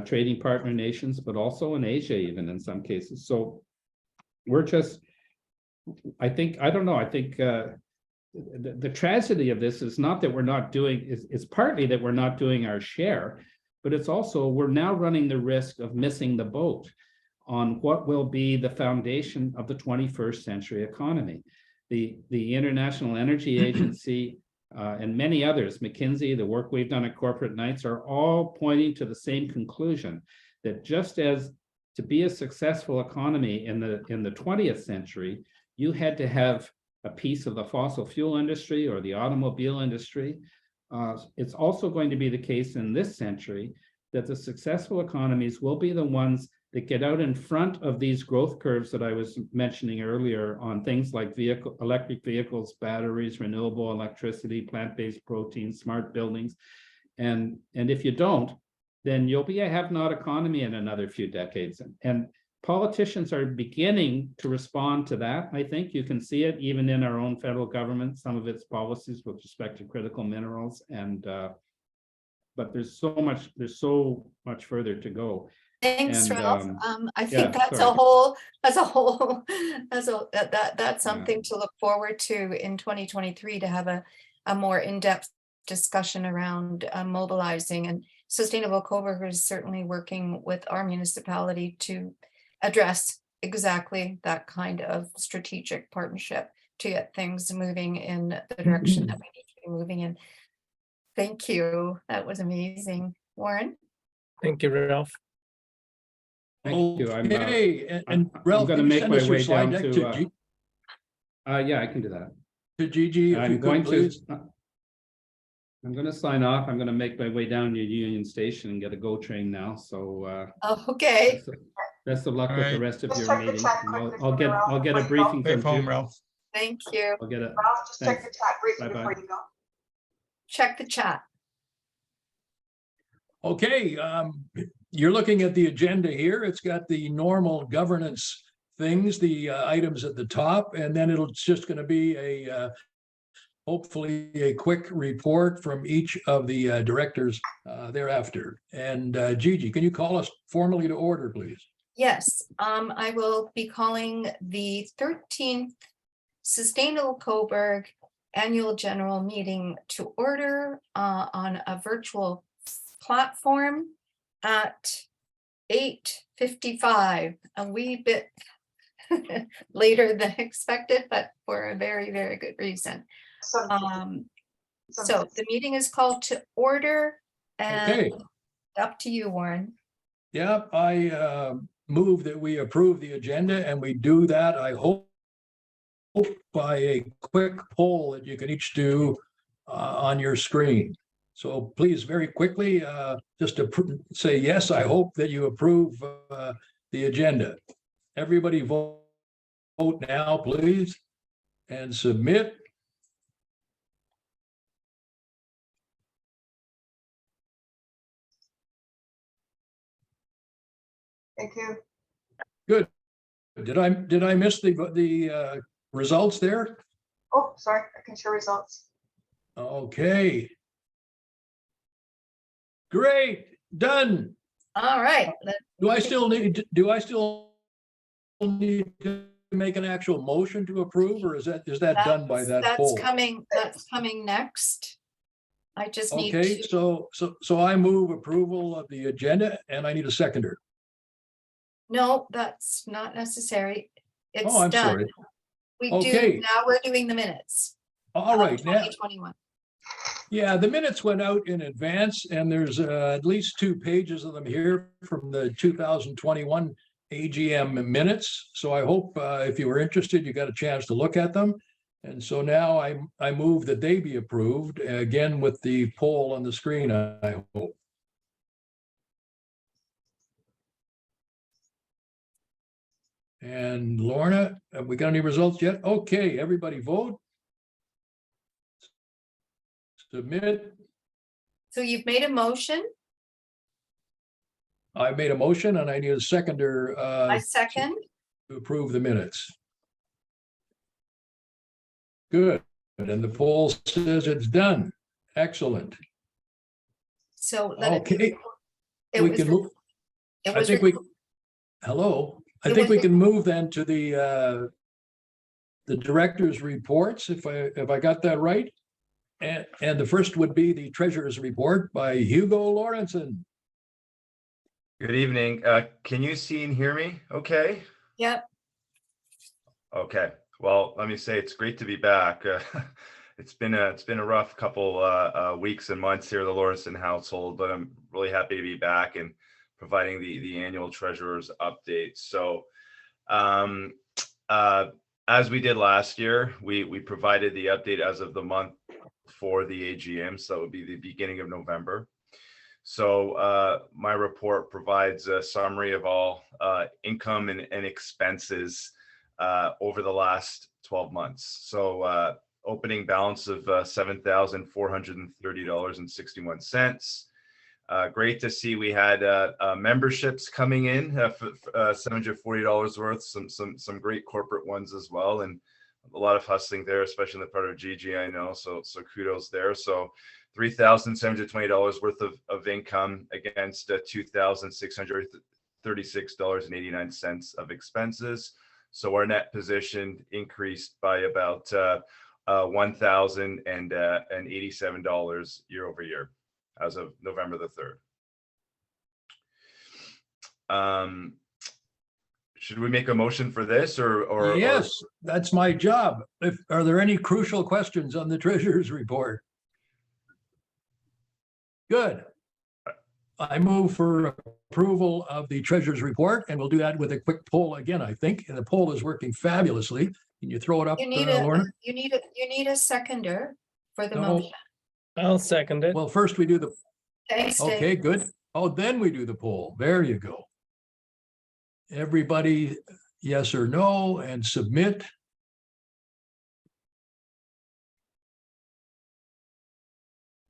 Speaker 3: trading partner nations, but also in Asia, even in some cases. So we're just, I think the tragedy of this is not that we're not doing, it's partly that we're not doing our share, but it's also we're now running the risk of missing the boat on what will be the foundation of the 21st century economy. The International Energy Agency and many others, McKinsey, the work we've done at Corporate Knights, are all pointing to the same conclusion, that just as to be a successful economy in the 20th century, you had to have a piece of the fossil fuel industry or the automobile industry. It's also going to be the case in this century that the successful economies will be the ones that get out in front of these growth curves that I was mentioning earlier on things like electric vehicles, batteries, renewable electricity, plant-based proteins, smart buildings. And if you don't, then you'll be a have-not economy in another few decades. And politicians are beginning to respond to that. I think you can see it even in our own federal government, some of its policies with respect to critical minerals. And but there's so much further to go.
Speaker 1: Thanks,
Speaker 3: And,
Speaker 1: Ralph. I think
Speaker 3: yeah,
Speaker 1: that's something to look forward to in 2023, to have a more in-depth discussion around mobilizing. And Sustainable Cobourg is certainly working with our municipality to address exactly that kind of strategic partnership to get things moving in the direction that we need to be moving in. Thank you. That was amazing. Warren?
Speaker 8: Thank you, Ralph.
Speaker 3: Thank you.
Speaker 2: Okay,
Speaker 3: I'm
Speaker 2: Ralph,
Speaker 3: going to
Speaker 2: can you
Speaker 3: make
Speaker 2: send
Speaker 3: my
Speaker 2: us your
Speaker 3: way
Speaker 2: slide
Speaker 3: down
Speaker 2: deck
Speaker 3: to. Yeah, I can do that.
Speaker 2: to Gigi, if you
Speaker 3: I'm going
Speaker 2: could, please.
Speaker 3: I'm going to sign off. I'm going to make my way down to Union Station and get a GO train now. So
Speaker 1: Okay.
Speaker 3: best of luck
Speaker 7: All
Speaker 3: with the
Speaker 7: right.
Speaker 3: rest of
Speaker 4: Just
Speaker 3: your
Speaker 4: check the
Speaker 3: meeting.
Speaker 4: chat
Speaker 3: And
Speaker 4: quickly
Speaker 3: I'll
Speaker 4: for
Speaker 3: get
Speaker 4: Ralph
Speaker 3: a
Speaker 4: before you go.
Speaker 3: briefing
Speaker 7: Safe
Speaker 3: from
Speaker 7: home,
Speaker 3: Judy.
Speaker 7: Ralph.
Speaker 1: Thank you.
Speaker 3: I'll get it.
Speaker 4: Ralph, just check the
Speaker 3: Thanks.
Speaker 4: chat briefly
Speaker 3: Bye-bye.
Speaker 4: before you go.
Speaker 1: Check the chat.
Speaker 2: Okay, you're looking at the agenda here. It's got the normal governance things, the items at the top, and then it's just going to be hopefully a quick report from each of the directors thereafter. And Gigi, can you call us formally to order, please?
Speaker 1: Yes, I will be calling the 13th Sustainable Cobourg Annual General Meeting to order on a virtual platform at 8:55, a wee bit later than expected, but for a very, very good reason.
Speaker 4: Some-
Speaker 1: So the meeting is called to order
Speaker 2: Okay.
Speaker 1: and up to you, Warren.
Speaker 2: Yeah, I move that we approve the agenda, and we do that, I hope, by a quick poll that you can each do on your screen. So please, very quickly, just to say, yes, I hope that you approve the agenda. Everybody vote now, please, and submit.
Speaker 4: Thank you.
Speaker 2: Good. Did I miss the results there?
Speaker 4: Oh, sorry, I can show results.
Speaker 2: Okay. Great, done.
Speaker 1: All right.
Speaker 2: Do I still need to make an actual motion to approve, or is that done by that poll?
Speaker 1: That's coming next. I just need
Speaker 2: Okay,
Speaker 1: to,
Speaker 2: so I move approval of the agenda, and I need a seconder.
Speaker 1: no, that's not necessary. It's
Speaker 2: Oh, I'm
Speaker 1: done.
Speaker 2: sorry. Okay.
Speaker 1: Now we're doing the minutes.
Speaker 2: All right, now,
Speaker 1: 2021.
Speaker 2: yeah, the minutes went out in advance, and there's at least 2 pages of them here from the 2021 AGM minutes. So I hope if you were interested, you got a chance to look at them. And so now I move that they be approved, again with the poll on the screen, I hope. And Lorna, have we got any results yet? Okay, everybody vote. Submit.
Speaker 1: So you've made a motion.
Speaker 2: I made a motion and I need a seconder
Speaker 1: I second.
Speaker 2: to approve the minutes. Good. And the poll says it's done. Excellent.
Speaker 1: So
Speaker 2: Okay,
Speaker 1: it
Speaker 2: we
Speaker 1: was,
Speaker 2: can move.
Speaker 1: it
Speaker 2: I
Speaker 1: was,
Speaker 2: think hello, I
Speaker 1: It
Speaker 2: think
Speaker 1: was-
Speaker 2: we can move then to the director's reports, if I got that right. And the first would be the treasurer's report by Hugo Lorenson.
Speaker 8: Good evening. Can you see and hear me? Okay.
Speaker 1: yep,
Speaker 8: Okay. Well, let me say it's great to be back. It's been a rough couple weeks and months here at the Lorenson household, but I'm really happy to be back and providing the annual treasurer's update. So, as we did last year, we provided the update as of the month for the AGM, so it would be the beginning of November. So my report provides a summary of all income and expenses over the last 12 months. So opening balance of $7,430.61. Great to see we had memberships coming in for $740 worth, some great corporate ones as well, and a lot of hustling there, especially in the part of Gigi, I know. So kudos there. So $3,720 worth of income against $2,636.89 of expenses. So our net position increased by about $1,087 year over year as of November the 3rd. Should we make a motion for this or
Speaker 2: Yes, that's my job. Are there any crucial questions on the treasurer's report? Good. I move for approval of the treasurer's report, and we'll do that with a quick poll again, I think. And the poll is working fabulously. Can you throw it up,
Speaker 1: you need
Speaker 2: Lorna?
Speaker 1: you need a seconder for the
Speaker 2: No.
Speaker 1: motion.
Speaker 9: I'll second it.
Speaker 2: Well, first we do the,
Speaker 1: Thanks, Dave.
Speaker 2: okay, good. Oh, then we do the poll. There you go. Everybody, yes or no, and submit.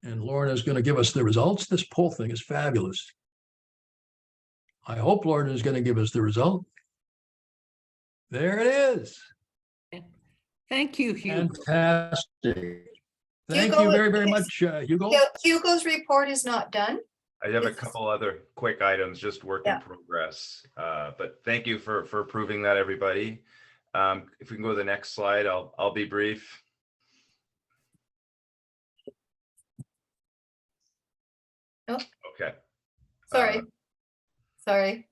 Speaker 2: And Lorna is going to give us the results. This poll thing is fabulous. I hope Lorna is going to give us the result. There it is.
Speaker 5: Thank you, Hugo.
Speaker 2: Fantastic. Thank
Speaker 1: Hugo,
Speaker 2: you very, very
Speaker 1: is-
Speaker 2: much, Hugo.
Speaker 1: Hugo's report is not done.
Speaker 8: I have a
Speaker 1: It's-
Speaker 8: couple other quick items, just work in
Speaker 1: Yeah.
Speaker 8: progress. But thank you for approving that, everybody. If we can go to the next slide, I'll be brief.
Speaker 1: Oh.
Speaker 8: Okay.
Speaker 1: Sorry. Sorry.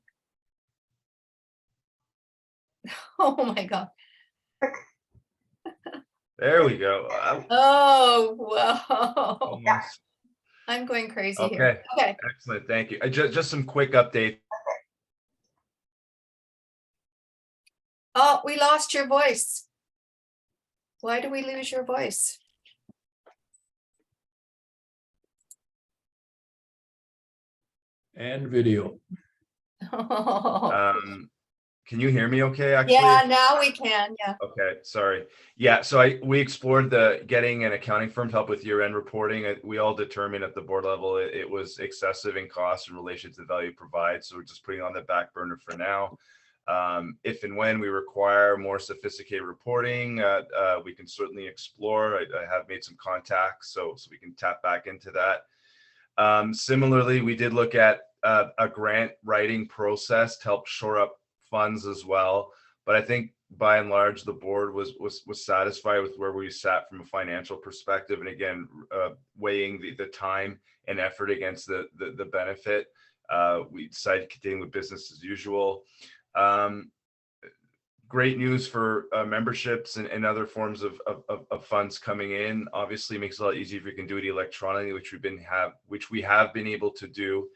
Speaker 1: Oh, my God.
Speaker 8: There we go.
Speaker 1: Oh, whoa.
Speaker 8: Almost.
Speaker 1: I'm going crazy here.
Speaker 8: Okay,
Speaker 1: Okay.
Speaker 8: excellent. Thank you. Just some quick updates.
Speaker 1: Oh, we lost your voice. Why do we lose your voice?
Speaker 2: And video.
Speaker 8: Can you hear me okay, actually?
Speaker 1: Yeah, now we can. Yeah.
Speaker 8: Okay, sorry. Yeah, so we explored getting an accounting firm to help with year-end reporting. We all determined at the board level it was excessive in cost in relation to the value it provides. So we're just putting it on the back burner for now. If and when we require more sophisticated reporting, we can certainly explore. I have made some contacts, so we can tap back into that. Similarly, we did look at a grant writing process to help shore up funds as well. But I think by and large, the board was satisfied with where we sat from a financial perspective. And again, weighing the time and effort against the benefit, we decided to continue with business as usual. Great news for memberships and other forms of funds coming in. Obviously, makes it a lot easier if we can do it electronically, which we have been able to do.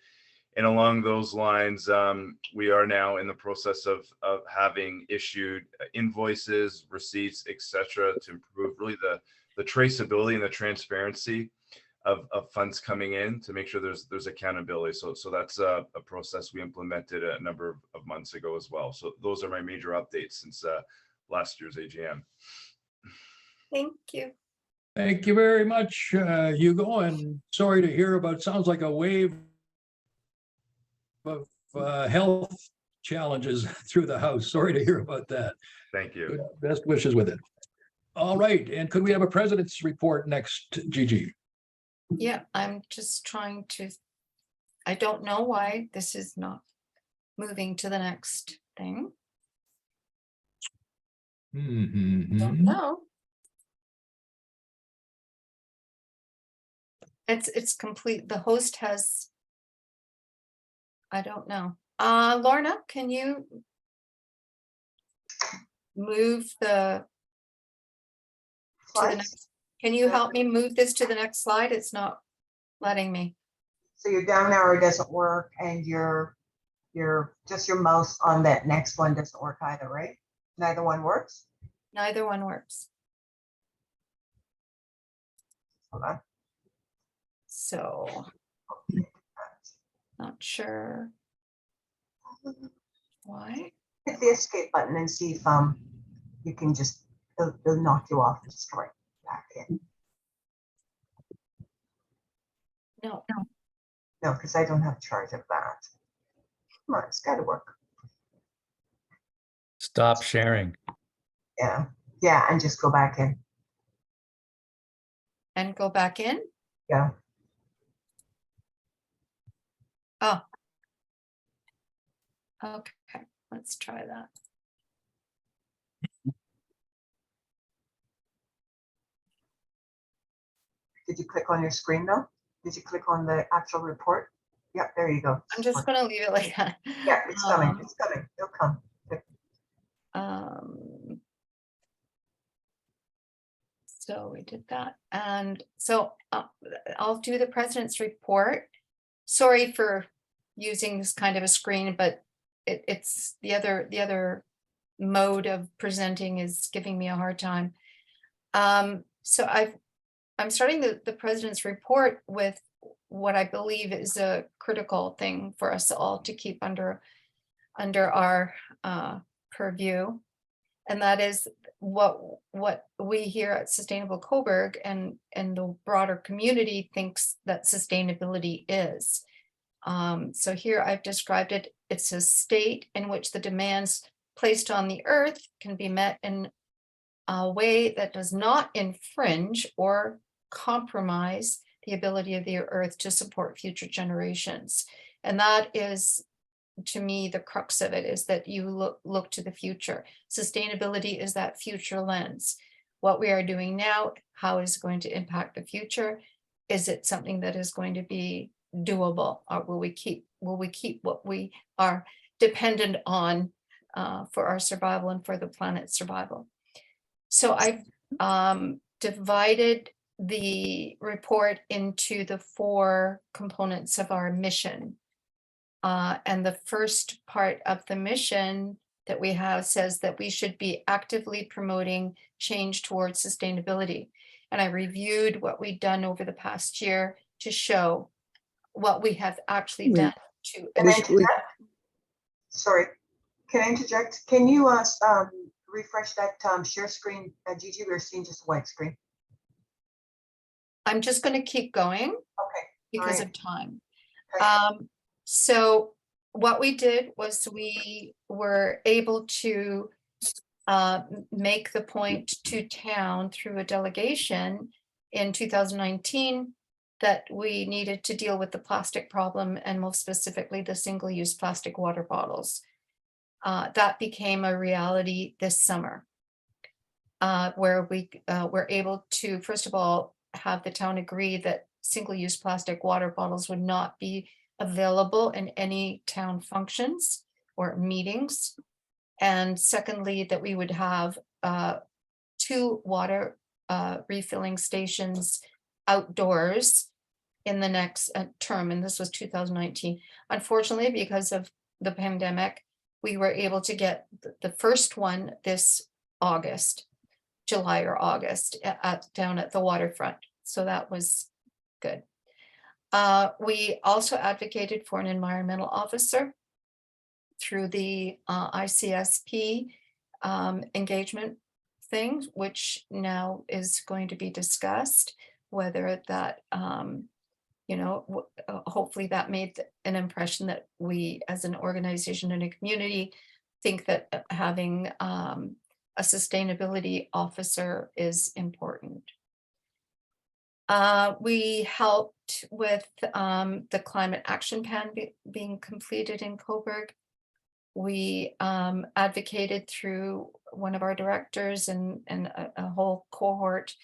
Speaker 8: And along those lines, we are now in the process of having issued invoices, receipts, etc., to improve really the traceability and the transparency of funds coming in, to make sure there's accountability. So that's a process we implemented a number of months ago as well. So those are my major updates since last year's AGM.
Speaker 1: Thank you.
Speaker 2: Thank you very much, Hugo, and sorry to hear about, sounds like a wave of health challenges through the house. Sorry to hear about that.
Speaker 8: Thank you.
Speaker 2: Best wishes with it. All right, and could we have a president's report next, Gigi?
Speaker 1: Yeah, I'm just trying to, I don't know why this is not moving to the next thing. Don't know. It's complete. The host has, I don't know. Lorna, can you move to the next? Can you help me move this to the next slide? It's not letting me.
Speaker 4: So your down arrow doesn't work, and your mouse on that next one doesn't work either, right? Neither one works?
Speaker 1: Neither one works.
Speaker 4: Hold on.
Speaker 1: So, not sure why.
Speaker 4: Hit the escape button and see if you can just, it'll knock you off and just right back in.
Speaker 1: No.
Speaker 4: No, because I don't have charge of that. Come on, it's got to work.
Speaker 9: Stop sharing.
Speaker 4: Yeah, and just go back in.
Speaker 1: And go back in?
Speaker 4: Yeah.
Speaker 1: Oh. Okay, let's try that.
Speaker 4: Did you click on your screen though? Did you click on the actual report? Yep, there you go.
Speaker 1: I'm just gonna leave it like that.
Speaker 4: Yeah, it's coming. It's coming. It'll come.
Speaker 1: So we did that, and so I'll do the president's report. Sorry for using this kind of a screen, but it's the other mode of presenting is giving me a hard time. So I'm starting the president's report with what I believe is a critical thing for us all to keep under our purview, and that is what we here at Sustainable Cobourg and the broader community thinks that sustainability is. So here I've described it. It's a state in which the demands placed on the earth can be met in a way that does not infringe or compromise the ability of the earth to support future generations. And that is, to me, the crux of it, is that you look to the future. Sustainability is that future lens. What we are doing now, how is it going to impact the future? Is it something that is going to be doable, or will we keep what we are dependent on for our survival and for the planet's survival. So I've divided the report into the 4 components of our mission. And the first part of the mission that we have says that we should be actively promoting change towards sustainability. And I reviewed what we've done over the past year to show what we have actually
Speaker 6: Yeah.
Speaker 1: done to.
Speaker 4: Can I
Speaker 6: We-
Speaker 4: interject? Sorry, can I interject? Can you refresh that share screen, Gigi? We're seeing just a white screen.
Speaker 1: I'm just going to keep going
Speaker 4: Okay.
Speaker 1: because
Speaker 4: right.
Speaker 1: of time.
Speaker 4: Okay.
Speaker 1: So what we did was we were able to make the point to town through a delegation in 2019 that we needed to deal with the plastic problem, and most specifically the single-use plastic water bottles. That became a reality this summer, where we were able to, first of all, have the town agree that single-use plastic water bottles would not be available in any town functions or meetings. And secondly, that we would have 2 water refilling stations outdoors in the next term, and this was 2019. Unfortunately, because of the pandemic, we were able to get the first one this August, July or August, down at the waterfront. So that was good. We also advocated for an environmental officer through the ICSP engagement thing, which now is going to be discussed, whether that, hopefully that made an impression that we as an organization and a community think that having a sustainability officer is important. We helped with the climate action plan being completed in Cobourg. We advocated through one of our directors and a whole cohort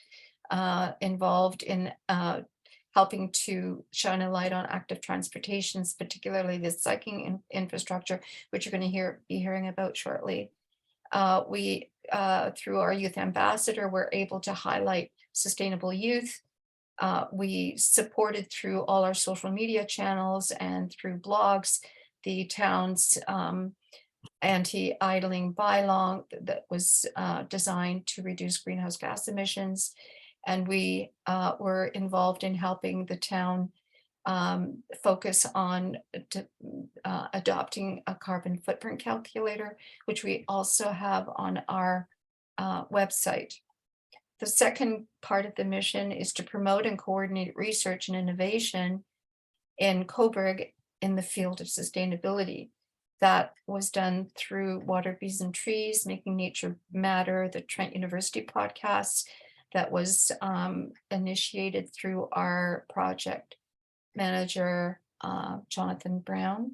Speaker 1: involved in helping to shine a light on active transportations, particularly the cycling infrastructure, which you're going to be hearing about shortly. We, through our youth ambassador, were able to highlight sustainable youth. We supported through all our social media channels and through blogs the town's anti-idling bylaw that was designed to reduce greenhouse gas emissions. And we were involved in helping the town focus on adopting a carbon footprint calculator, which we also have on our website. The second part of the mission is to promote and coordinate research and innovation in Cobourg in the field of sustainability. That was done through Water, Bees and Trees, Making Nature Matter, the Trent University podcast that was initiated through our project manager, Jonathan Brown.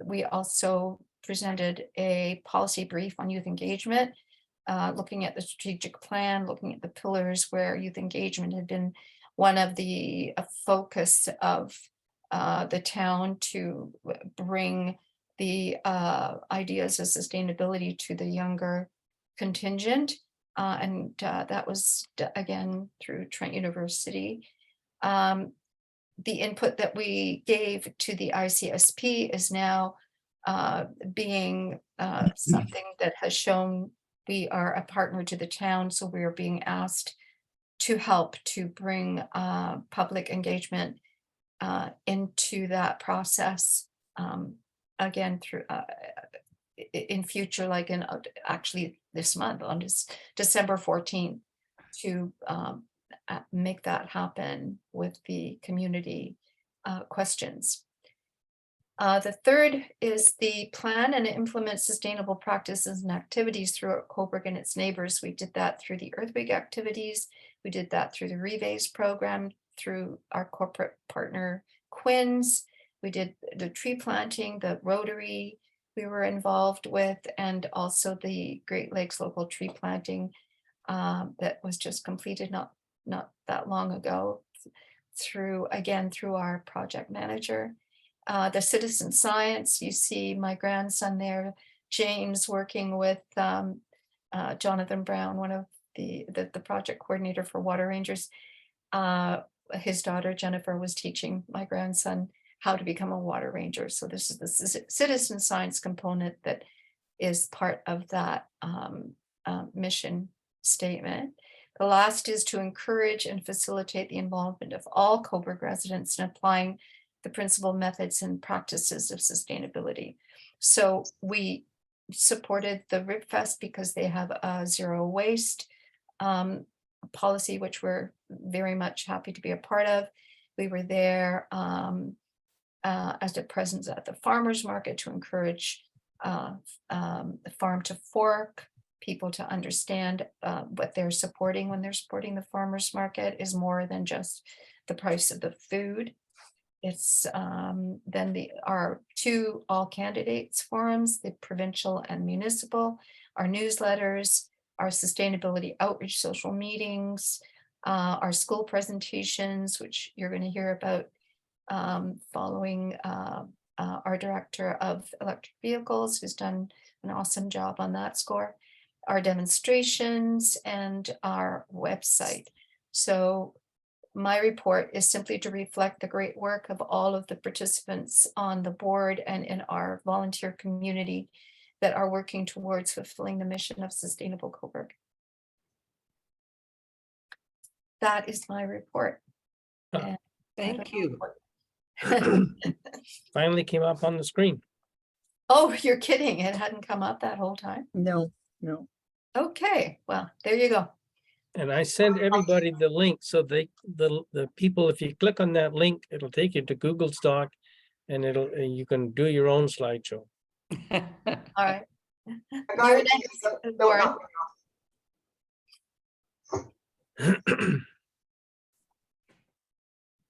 Speaker 1: We also presented a policy brief on youth engagement, looking at the strategic plan, looking at the pillars where youth engagement had been one of the focus of the town to bring the ideas of sustainability to the younger contingent. And that was again through Trent University. The input that we gave to the ICSP is now being something that has shown we are a partner to the town. So we are being asked to help to bring public engagement into that process again through in future, like in actually this month on December 14th, to make that happen with the community questions. The third is the plan and implement sustainable practices and activities throughout Cobourg and its neighbors. We did that through the Earth Week activities. We did that through the Revays program, through our corporate partner Quinn's. We did the tree planting, the Rotary we were involved with, and also the Great Lakes local tree planting that was just completed not that long ago through our project manager. The citizen science, you see my grandson there James working with Jonathan Brown, one of the project coordinator for Water Rangers. His daughter Jennifer was teaching my grandson how to become a water ranger. So this is the citizen science component that is part of that mission statement. The last is to encourage and facilitate the involvement of all Cobourg residents in applying the principal methods and practices of sustainability. So we supported the RibFest because they have a zero waste policy, which we're very much happy to be a part of. We were there as a presence at the farmers market to encourage the farm to fork, people to understand what they're supporting when they're supporting the farmers market is more than just the price of the food. It's then our two all candidates forums, the provincial and municipal, our newsletters, our sustainability outreach social meetings, our school presentations, which you're going to hear about following our director of electric vehicles, who's done an awesome job on that score, our demonstrations, and our website. So my report is simply to reflect the great work of all of the participants on the board and in our volunteer community that are working towards fulfilling the mission of Sustainable Cobourg. That is my report. And
Speaker 5: Thank you.
Speaker 9: Finally came up on the screen.
Speaker 1: Oh, you're kidding. It hadn't come up that whole time.
Speaker 6: No, no.
Speaker 1: Okay, well, there you go.
Speaker 9: And I sent everybody the link so the people, if you click on that link, it'll take you to Google's Doc and you can do your own slideshow.
Speaker 1: All right.
Speaker 4: I got
Speaker 1: You're
Speaker 4: it.
Speaker 1: next, Lauren.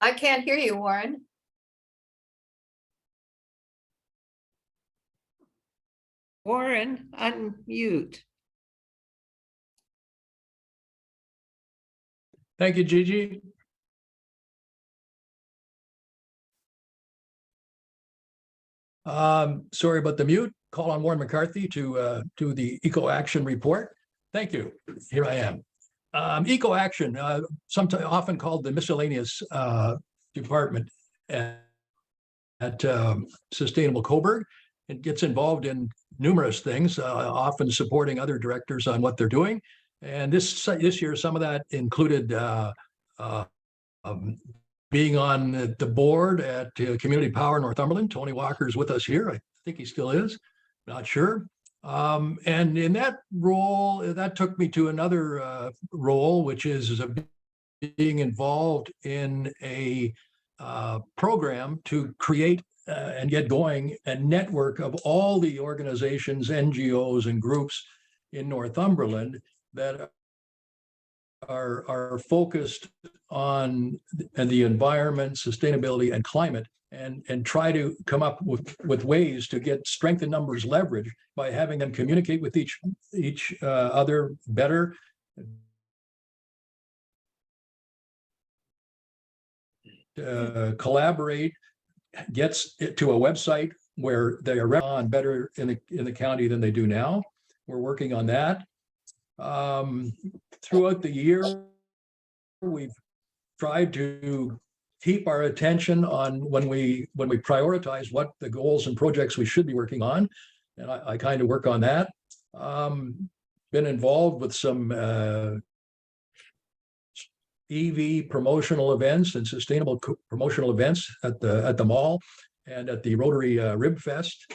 Speaker 1: I can't hear you, Warren.
Speaker 5: Warren, unmute.
Speaker 2: Thank you, Gigi. Sorry about the mute. Call on Warren McCarthy to do the Eco Action report. Thank you. Here I am. Eco Action, sometimes often called the miscellaneous department at Sustainable Cobourg. It gets involved in numerous things, often supporting other directors on what they're doing. And this year, some of that included being on the board at Community Power Northumberland. Tony Walker's with us here. I think he still is, not sure. And in that role, that took me to another role, which is being involved in a program to create and get going a network of all the organizations, NGOs, and groups in Northumberland that are focused on the environment, sustainability, and climate, and try to come up with ways to get strength in numbers leverage by having them communicate with each other better. Collaborate, gets it to a website where they are on better in the county than they do now. We're working on that. Throughout the year, we've tried to keep our attention on when we prioritize what the goals and projects we should be working on, and I kind of work on that. Been involved with some EV promotional events and sustainable promotional events at the mall and at the Rotary Rib Fest.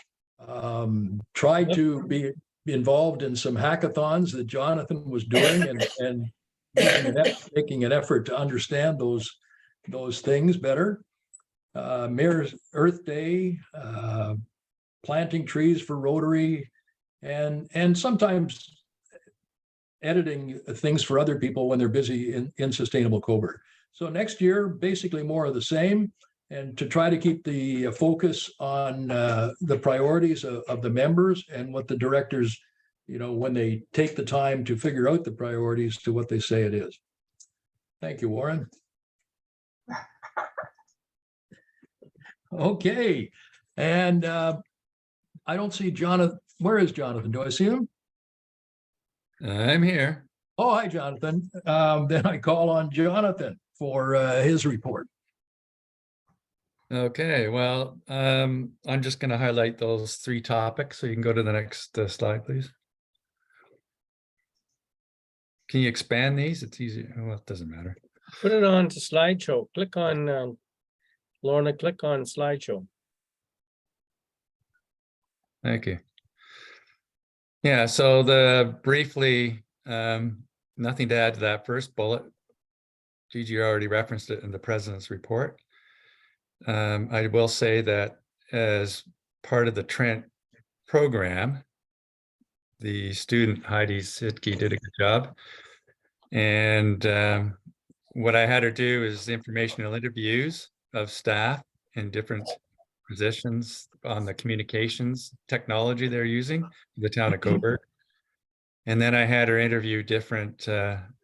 Speaker 2: Tried to be involved in some hackathons that Jonathan was doing and making an effort to understand those things better. Mayor's Earth Day, planting trees for Rotary, and sometimes editing things for other people when they're busy in Sustainable Cobourg. So next year, basically more of the same, and to try to keep the focus on the priorities of the members and what the directors, when they take the time to figure out the priorities to what they say it is. Thank you, Warren. Okay, and I don't see Jonathan Where is Jonathan? Do I see him?
Speaker 10: I'm here.
Speaker 2: Oh, hi, Jonathan. Then I call on Jonathan for his report.
Speaker 10: Okay, well, I'm just going to highlight those 3 topics. So you can go to the next slide, please. Can you expand these? It's easy. Well, it doesn't matter.
Speaker 9: Put it on to slideshow. Click on, Lorna, click on slideshow.
Speaker 10: Thank you. Yeah, so briefly, nothing to add to that first bullet. Gigi already referenced it in the president's report. I will say that as part of the Trent program, the student Heidi Sitke did a good job. And what I had her do is informational interviews of staff in different positions on the communications technology they're using, the town of Cobourg. And then I had her interview different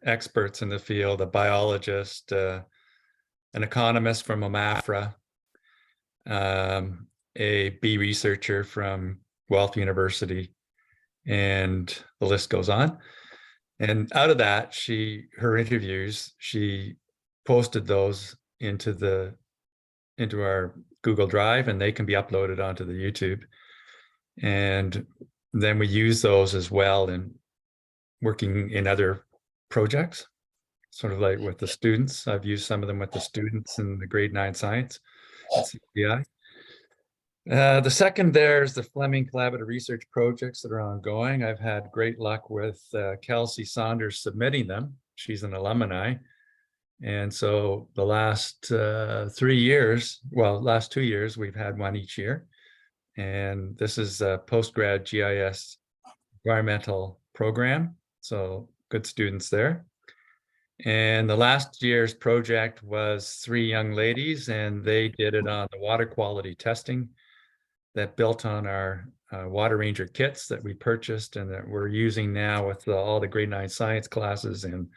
Speaker 10: experts in the field, a biologist, an economist from OMAFRA, a bee researcher from Guelph University, and the list goes on. And out of that, her interviews, she posted those into our Google Drive, and they can be uploaded onto the YouTube. And then we use those as well in working in other projects, sort of like with the students. I've used some of them with the students in the grade 9 science at CPI. The second there's the Fleming Collaborative Research projects that are ongoing. I've had great luck with Kelsey Saunders submitting them. She's an alumni. And so the last 3 years, well, last 2 years, we've had one each year. And this is a postgrad GIS environmental program. So good students there. And the last year's project was 3 young ladies, and they did it on the water quality testing that built on our Water Ranger kits that we purchased and that we're using now with all the grade 9 science classes and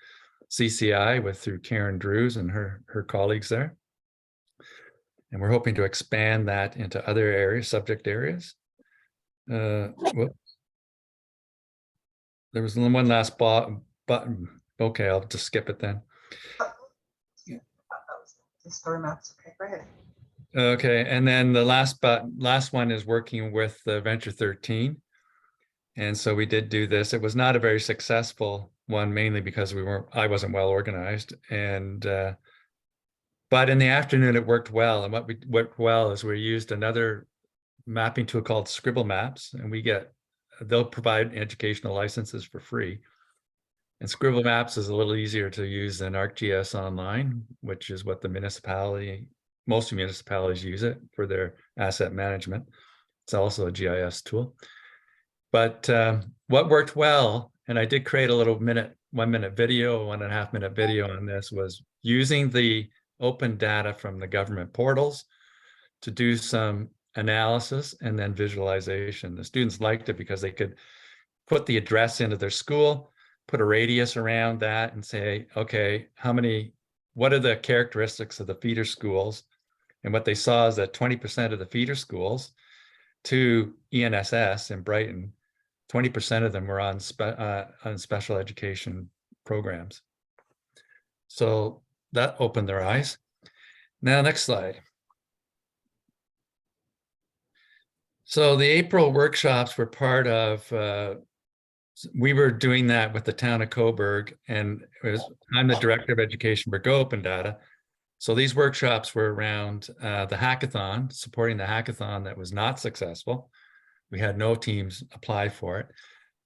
Speaker 10: CCI through Karen Drews and her colleagues there. And we're hoping to expand that into other areas, subject areas. Whoops. There was one last button. Okay, I'll just skip it then.
Speaker 4: The story maps. Okay, go ahead.
Speaker 10: Okay, and then the last one is working with Venture 13. And so we did do this. It was not a very successful one, mainly because I wasn't well organized. And but in the afternoon it worked well. And what worked well is we used another mapping tool called Scribble Maps, and they'll provide educational licenses for free. And Scribble Maps is a little easier to use than ArcGIS Online, which is what most municipalities use it for their asset management. It's also a GIS tool. But what worked well, and I did create a little 1-minute video, 1.5-minute video on this, was using the open data from the government portals to do some analysis and then visualization. The students liked it because they could put the address into their school, put a radius around that and say, okay, what are the characteristics of the feeder schools? And what they saw is that 20% of the feeder schools to ENSS in Brighton, 20% of them were on special education programs. So that opened their eyes. Now, next slide. So the April workshops were part of, we were doing that with the town of Cobourg, and I'm the director of education for Go Open Data. So these workshops were around the hackathon, supporting the hackathon that was not successful. We had no teams apply for it,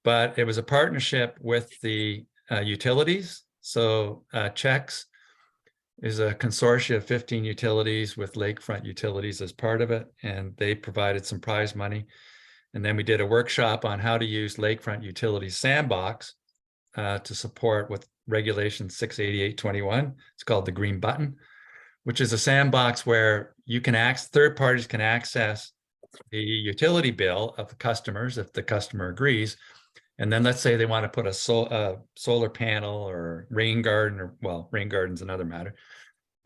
Speaker 10: but it was a partnership with the utilities. So CHEX is a consortium of 15 utilities with lakefront utilities as part of it, and they provided some prize money. And then we did a workshop on how to use lakefront utilities sandbox to support with regulation 68821. It's called the green button, which is a sandbox where third parties can access the utility bill of the customers if the customer agrees. And then let's say they want to put a solar panel or rain garden, rain garden's another matter,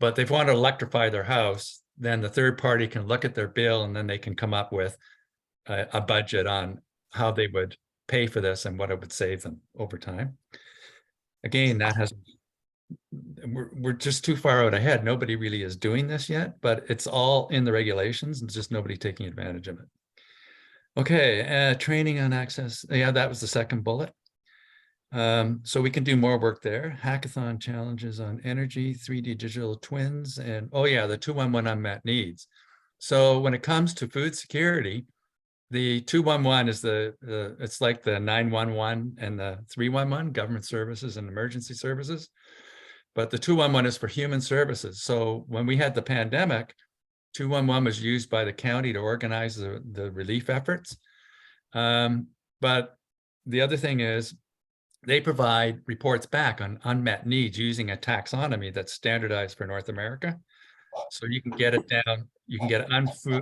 Speaker 10: but they want to electrify their house, then the third party can look at their bill and then they can come up with a budget on how they would pay for this and what it would save them over time. Again, that has, we're just too far out ahead. Nobody really is doing this yet, but it's all in the regulations and just nobody taking advantage of it. Okay, training on access. Yeah, that was the second bullet. So we can do more work there. Hackathon challenges on energy, 3D digital twins, and oh yeah, the 211 unmet needs. So when it comes to food security, the 211 is it's like the 911 and the 311, government services and emergency services. But the 211 is for human services. So when we had the pandemic, 211 was used by the county to organize the relief efforts. But the other thing is they provide reports back on unmet needs using a taxonomy that's standardized for North America. So you can get it down, you can get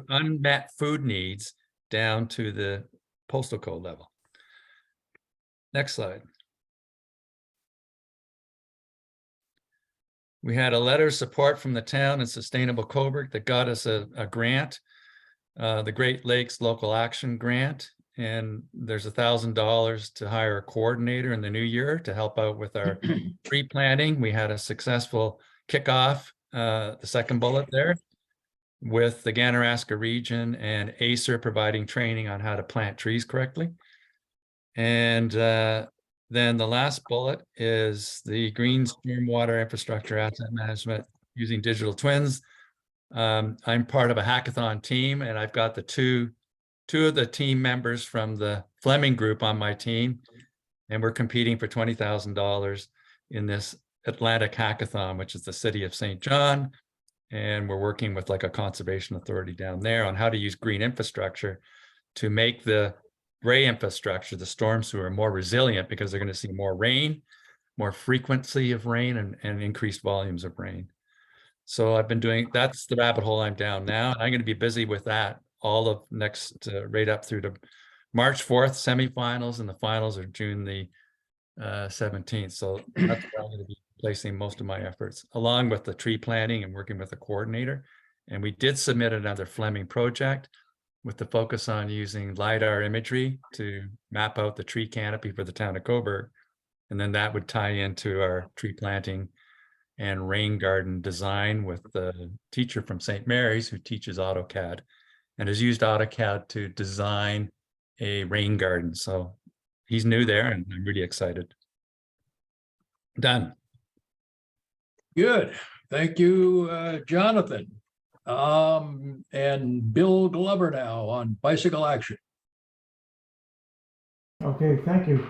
Speaker 10: unmet food needs down to the postal code level. Next slide. We had a letter of support from the town and Sustainable Cobourg that got us a grant, the Great Lakes Local Action Grant. And there's $1,000 to hire a coordinator in the new year to help out with our tree planting. We had a successful kickoff, the second bullet there, with the Ganaraska region and ACER providing training on how to plant trees correctly. And then the last bullet is the green stormwater infrastructure asset management using digital twins. I'm part of a hackathon team, and I've got the two of the team members from the Fleming group on my team, and we're competing for $20,000 in this Atlantic Hackathon, which is the city of St. John. And we're working with like a conservation authority down there on how to use green infrastructure to make the gray infrastructure, the storm sewer, more resilient, because they're going to see more rain, more frequency of rain, and increased volumes of rain. So I've been doing, that's the rabbit hole I'm down now. And I'm going to be busy with that all of next, right up through to March 4th, semifinals, and the finals are June the 17th. So that's where I'm going to be placing most of my efforts, along with the tree planting and working with the coordinator. And we did submit another Fleming project with the focus on using LiDAR imagery to map out the tree canopy for the town of Cobourg. And then that would tie into our tree planting and rain garden design with the teacher from St. Mary's who teaches AutoCAD and has used AutoCAD to design a rain garden. So he's new there and I'm really excited. Done.
Speaker 2: Good. Thank you, Jonathan. And Bill Glover now on bicycle action.
Speaker 11: Okay, thank you.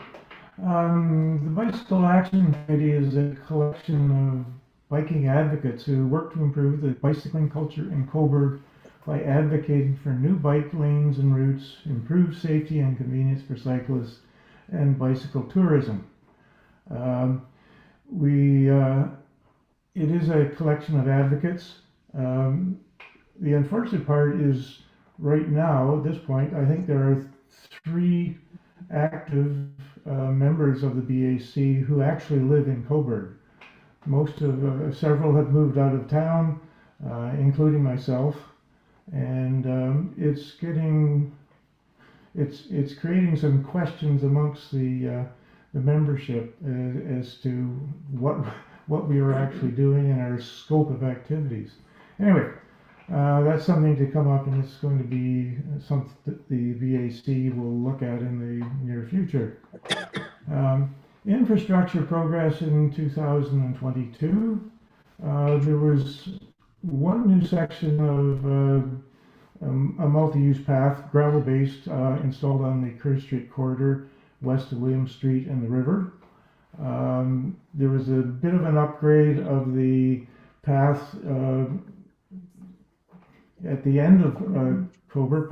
Speaker 11: The Bicycle Action Committee is a collection of biking advocates who work to improve the bicycling culture in Cobourg by advocating for new bike lanes and routes, improved safety and convenience for cyclists, and bicycle tourism. It is a collection of advocates. The unfortunate part is right now, at this point, I think there are 3 active members of the BAC who actually live in Cobourg. Several have moved out of town, including myself, and it's creating some questions amongst the membership as to what we are actually doing and our scope of activities. Anyway, that's something to come up, and it's going to be something that the VAC will look at in the near future. Infrastructure progress in 2022. There was one new section of a multi-use path, gravel-based, installed on the Kerr Street corridor, west of William Street and the river. There was a bit of an upgrade of the path at the end of Cobourg,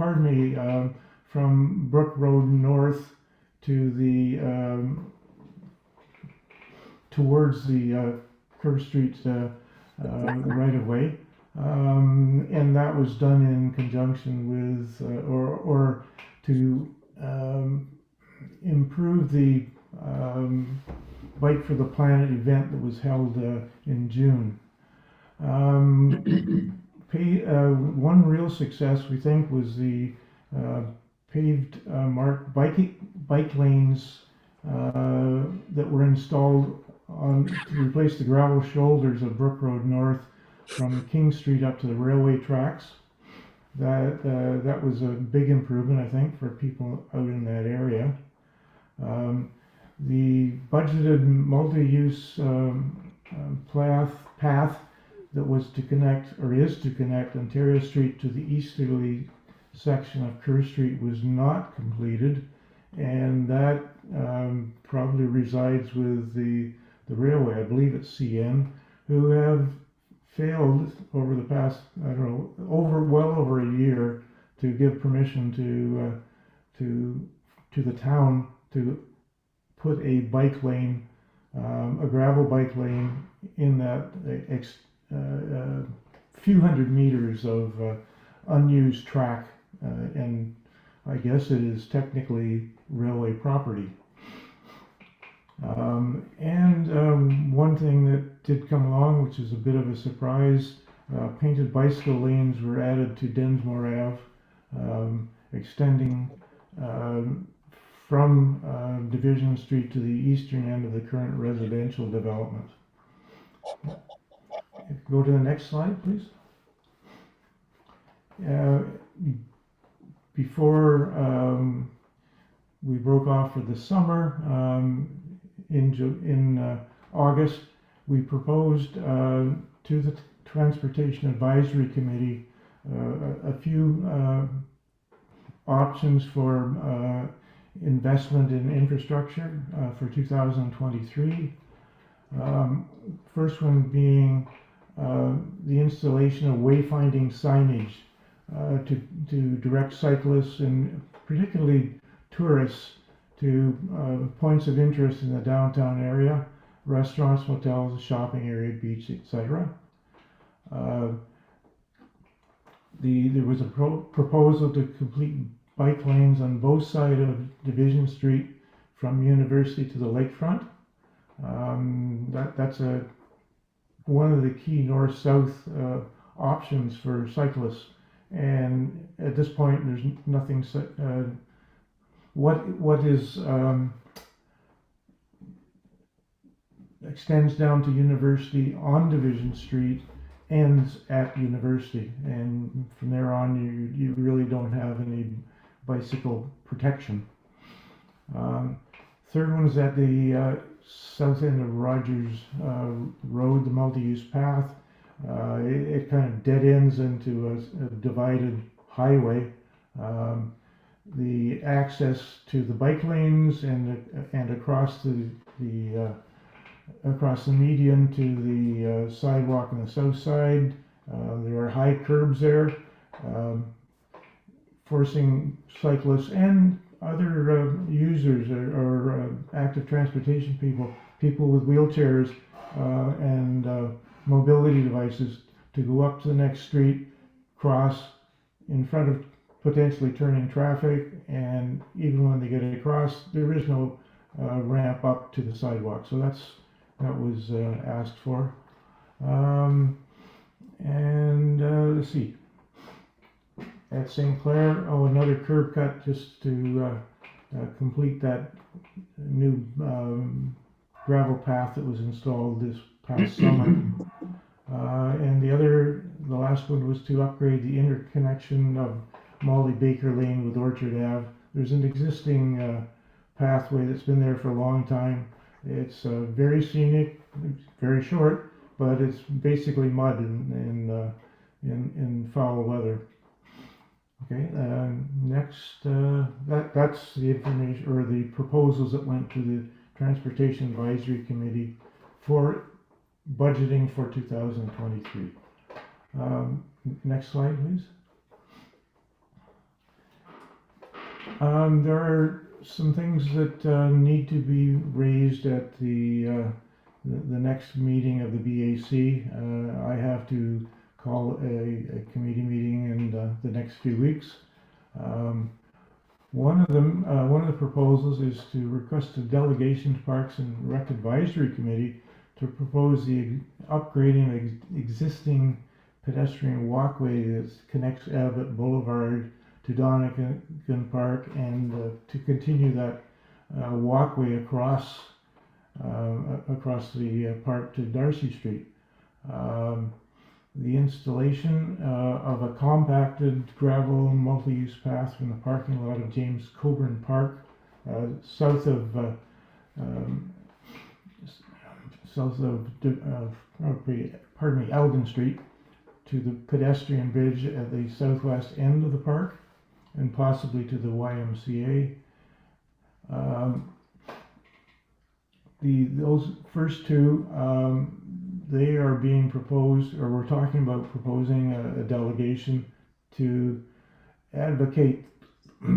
Speaker 11: from Brook Road north to the towards the Kerr Street right of way, and that was done in conjunction with or to improve the Bike for the Planet event that was held in June. One real success, we think, was the paved marked bike lanes that were installed to replace the gravel shoulders of Brook Road North from King Street up to the railway tracks. That was a big improvement, I think, for people out in that area. The budgeted multi-use path that was to connect, or is to connect, Ontario Street to the easterly section of Kerr Street was not completed, and that probably resides with the railway. I believe it's CN, who have failed over the past, I don't know, well over a year to give permission to the town to put a bike lane, a gravel bike lane in that few hundred meters of unused track, and I guess it is technically railway property. One thing that did come along, which is a bit of a surprise, painted bicycle lanes were added to Densmore Ave, extending from Division Street to the eastern end of the current residential development. Go to the next slide, please. Before we broke off for the summer, in August, we proposed to the Transportation Advisory Committee a few options for investment in infrastructure for 2023. First one being the installation of wayfinding signage to direct cyclists and particularly tourists to points of interest in the downtown area, restaurants, hotels, shopping area, beach, etc. There was a proposal to complete bike lanes on both sides of Division Street from University to the lakefront. That's one of the key north-south options for cyclists, and at this point there's nothing what is extends down to University on Division Street ends at University, and from there on you really don't have any bicycle protection. Third one is at the south end of Rogers Road, the multi-use path. It kind of dead ends into a divided highway. The access to the bike lanes and across the median to the sidewalk on the south side. There are high curbs there, forcing cyclists and other users or active transportation people with wheelchairs and mobility devices to go up to the next street, cross in front of potentially turning traffic, and even when they get across, there is no ramp up to the sidewalk. So that was asked for. Let's see. At St. Clair, another curb cut just to complete that new gravel path that was installed this past summer. And the last one was to upgrade the interconnection of Molly Baker Lane with Orchard Ave. There's an existing pathway that's been there for a long time. It's very scenic, very short, but it's basically mud in foul weather. Okay, next, that's the information or the proposals that went to the Transportation Advisory Committee for budgeting for 2023. Next slide, please. There are some things that need to be raised at the next meeting of the BAC. I have to call a committee meeting in the next few weeks. One of the proposals is to request a delegation to Parks and Rec Advisory Committee to propose the upgrading of existing pedestrian walkway that connects Abbott Boulevard to Donegan Park and to continue that walkway across the park to Darcy Street. The installation of a compacted gravel multi-use path from the parking lot of James Cobourg Park south of Elgin Street to the pedestrian bridge at the southwest end of the park and possibly to the YMCA. Those first two, they are being proposed, or we're talking about proposing a delegation to advocate,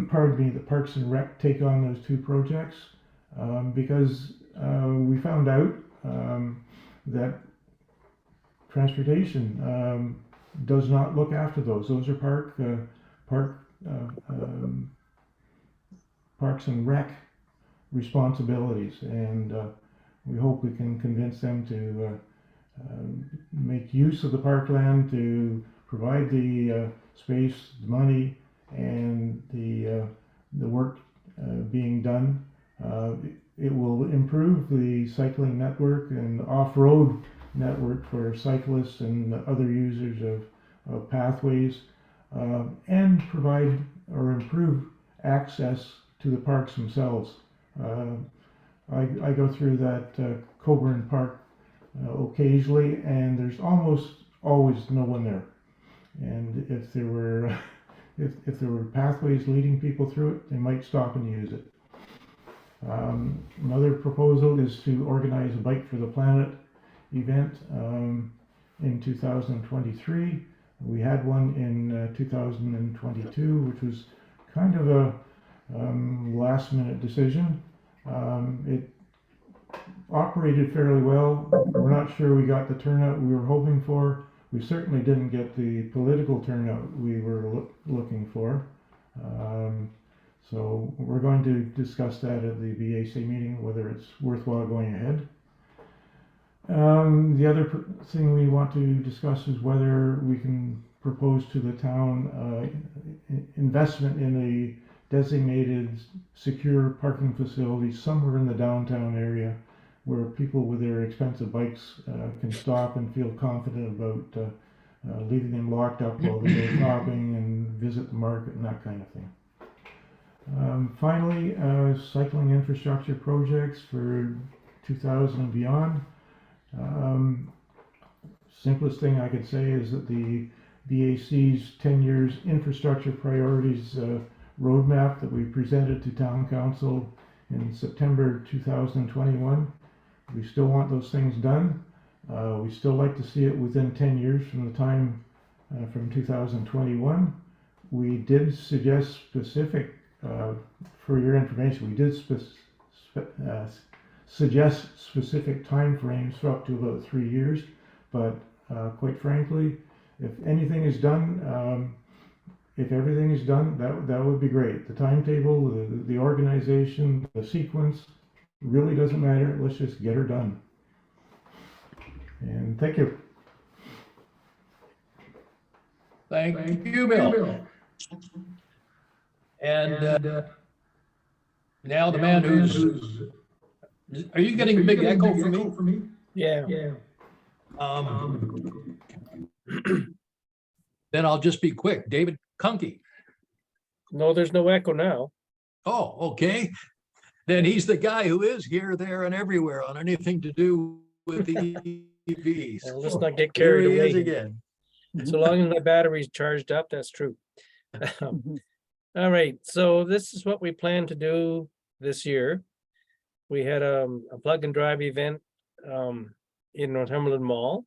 Speaker 11: pardon me, the Parks and Rec take on those two projects because we found out that transportation does not look after those. Those are Parks and Rec responsibilities, and we hope we can convince them to make use of the parkland, to provide the space, the money, and the work being done. It will improve the cycling network and off-road network for cyclists and other users of pathways, and provide or improve access to the parks themselves. I go through that Cobourg Park occasionally, and there's almost always no one there. And if there were if there were pathways leading people through it, they might stop and use it. Another proposal is to organize a Bike for the Planet event in 2023. We had one in 2022, which was kind of a last minute decision. It operated fairly well. We're not sure we got the turnout we were hoping for. We certainly didn't get the political turnout we were looking for. So we're going to discuss that at the BAC meeting, whether it's worthwhile going ahead. The other thing we want to discuss is whether we can propose to the town investment in a designated secure parking facility somewhere in the downtown area where people with their expensive bikes can stop and feel confident about leaving them locked up while they go shopping and visit the market and that kind of thing. Finally, cycling infrastructure projects for 2000 and beyond. Simplest thing I could say is that the BAC's 10 years infrastructure priorities roadmap that we presented to Town Council in September 2021. We still want those things done. We still like to see it within 10 years from the time from 2021. We did suggest specific, for your information, we did suggest specific time frames for up to about 3 years, but quite frankly, if anything is done, if everything is done, that would be great. The timetable, the organization, the sequence really doesn't matter. Let's just get her done. And thank you.
Speaker 2: Thank you, Bill. And now the man who's, are you getting a big echo for me?
Speaker 9: Yeah.
Speaker 2: Then I'll just be quick. David Kuhnke.
Speaker 9: No, there's no echo now.
Speaker 2: Oh, okay. Then he's the guy who is here, there, and everywhere on anything to do with the EVs.
Speaker 9: Well, let's not get carried
Speaker 2: Here he
Speaker 9: away
Speaker 2: is again.
Speaker 9: So long as my battery's charged up, that's true. All right, so this is what we plan to do this year. We had a plug and drive event in Northumberland Mall.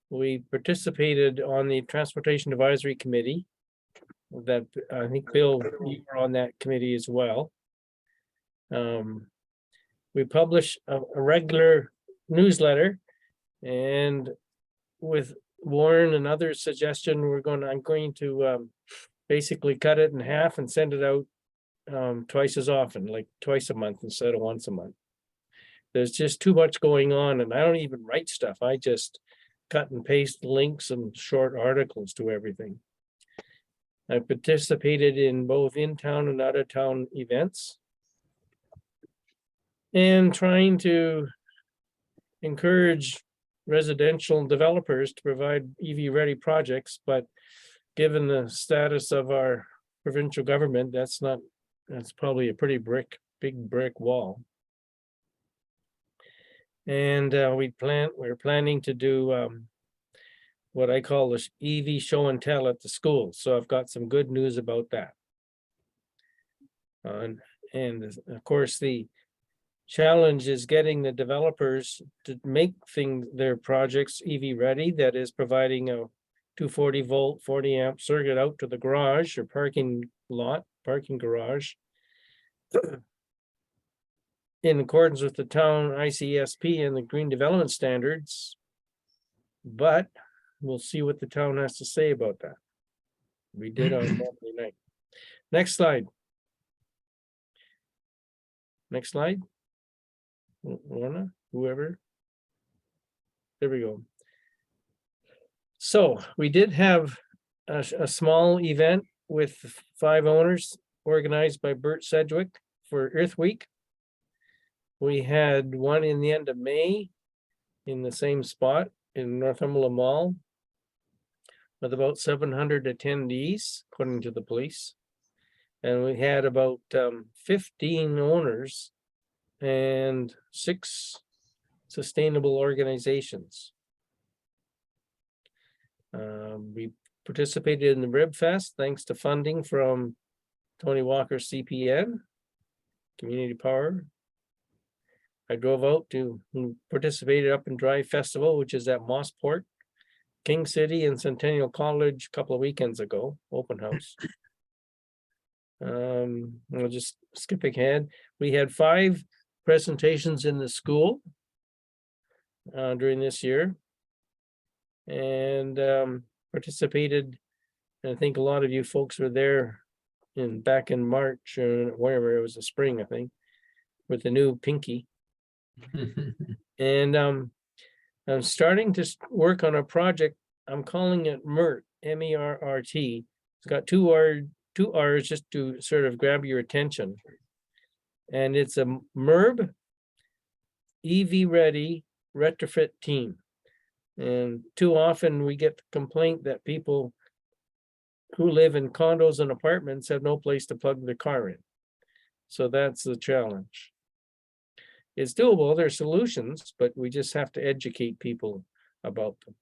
Speaker 9: We participated on the Transportation Advisory Committee. That I think Bill, you were on that committee as well. We publish a regular newsletter, and with Warren and others' suggestion, I'm going to basically cut it in half and send it out twice as often, like twice a month instead of once a month. There's just too much going on, and I don't even write stuff. I just cut and paste links and short articles to everything. I participated in both in-town and out-of-town events. And trying to encourage residential developers to provide EV-ready projects, but given the status of our provincial government, that's probably a pretty big brick wall. And we're planning to do what I call the EV show and tell at the school. So I've got some good news about that. And of course, the challenge is getting the developers to make their projects EV ready. That is providing a 240 volt, 40 amp circuit out to the garage or parking garage in accordance with the town ICSP and the green development standards. But we'll see what the town has to say about that. We did on Monday night. Next slide. Next slide. Lorna, whoever. There we go. So we did have a small event with 5 owners organized by Bert Sedgwick for Earth Week. We had one in the end of May in the same spot in Northumberland Mall with about 700 attendees, according to the police. And we had about 15 owners and 6 sustainable organizations. We participated in the Rib Fest thanks to funding from Tony Walker CPN, Community Power. I drove out to participated up in Drive Festival, which is at Mossport, King City, and Centennial College a couple of weekends ago, open house. I'll just skip ahead. We had 5 presentations in the school during this year, and participated. And I think a lot of you folks were there back in March or wherever it was, the spring, I think, with the new Pinky. And I'm starting to work on a project. I'm calling it MERT, M-E-R-R-T. It's got two R's just to sort of grab your attention. And it's a MERB EV ready retrofit team. And too often we get the complaint that people who live in condos and apartments have no place to plug their car in. So that's the challenge. It's doable, there are solutions, but we just have to educate people about them.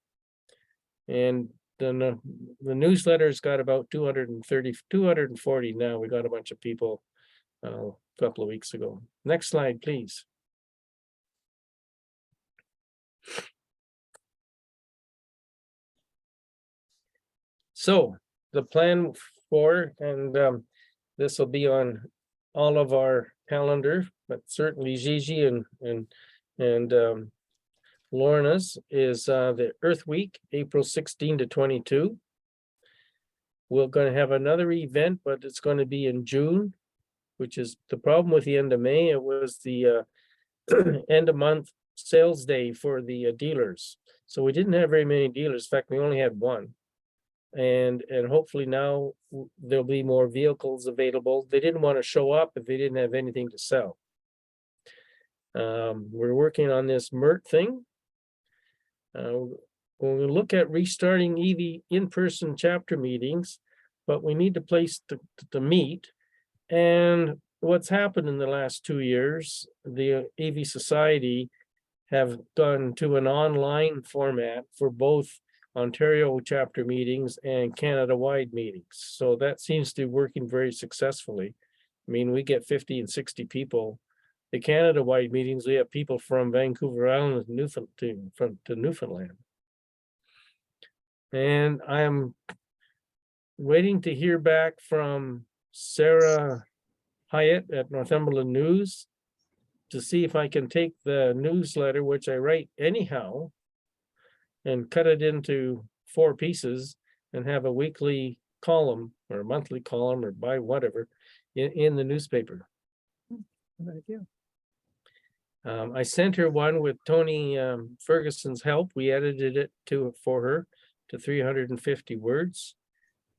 Speaker 9: And then the newsletter's got about 240 now. We got a bunch of people a couple of weeks ago. Next slide, please. So the plan for, and this will be on all of our calendar, but certainly Gigi and Lorna's is the Earth Week, April 16 to 22. We're going to have another event, but it's going to be in June, which is the problem with the end of May. It was the end of month sales day for the dealers. So we didn't have very many dealers. In fact, we only had one. And hopefully now there'll be more vehicles available. They didn't want to show up if they didn't have anything to sell. We're working on this MERT thing. When we look at restarting EV in-person chapter meetings, but we need a place to meet. And what's happened in the last 2 years, the EV Society have gone to an online format for both Ontario chapter meetings and Canada-wide meetings. So that seems to be working very successfully. I mean, we get 50 and 60 people. The Canada-wide meetings, we have people from Vancouver Island to Newfoundland. And I am waiting to hear back from Sarah Hyatt at Northumberland News to see if I can take the newsletter, which I write anyhow, and cut it into 4 pieces and have a weekly column or a monthly column or by whatever in the newspaper.
Speaker 6: Good idea.
Speaker 9: I sent her one with Tony Ferguson's help. We edited it for her to 350 words.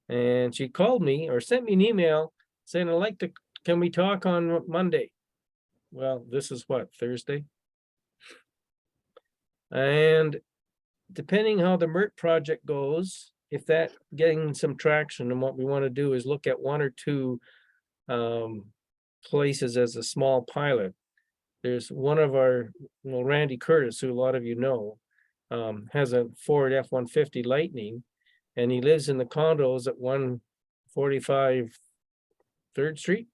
Speaker 9: And she called me or sent me an email saying, I'd like to, can we talk on Monday? Well, this is what, Thursday? And depending how the MERT project goes, if that getting some traction, and what we want to do is look at one or two places as a small pilot. There's one of our, well, Randy Curtis, who a lot of you know, has a Ford F-150 Lightning, and he lives in the condos at 145 3rd Street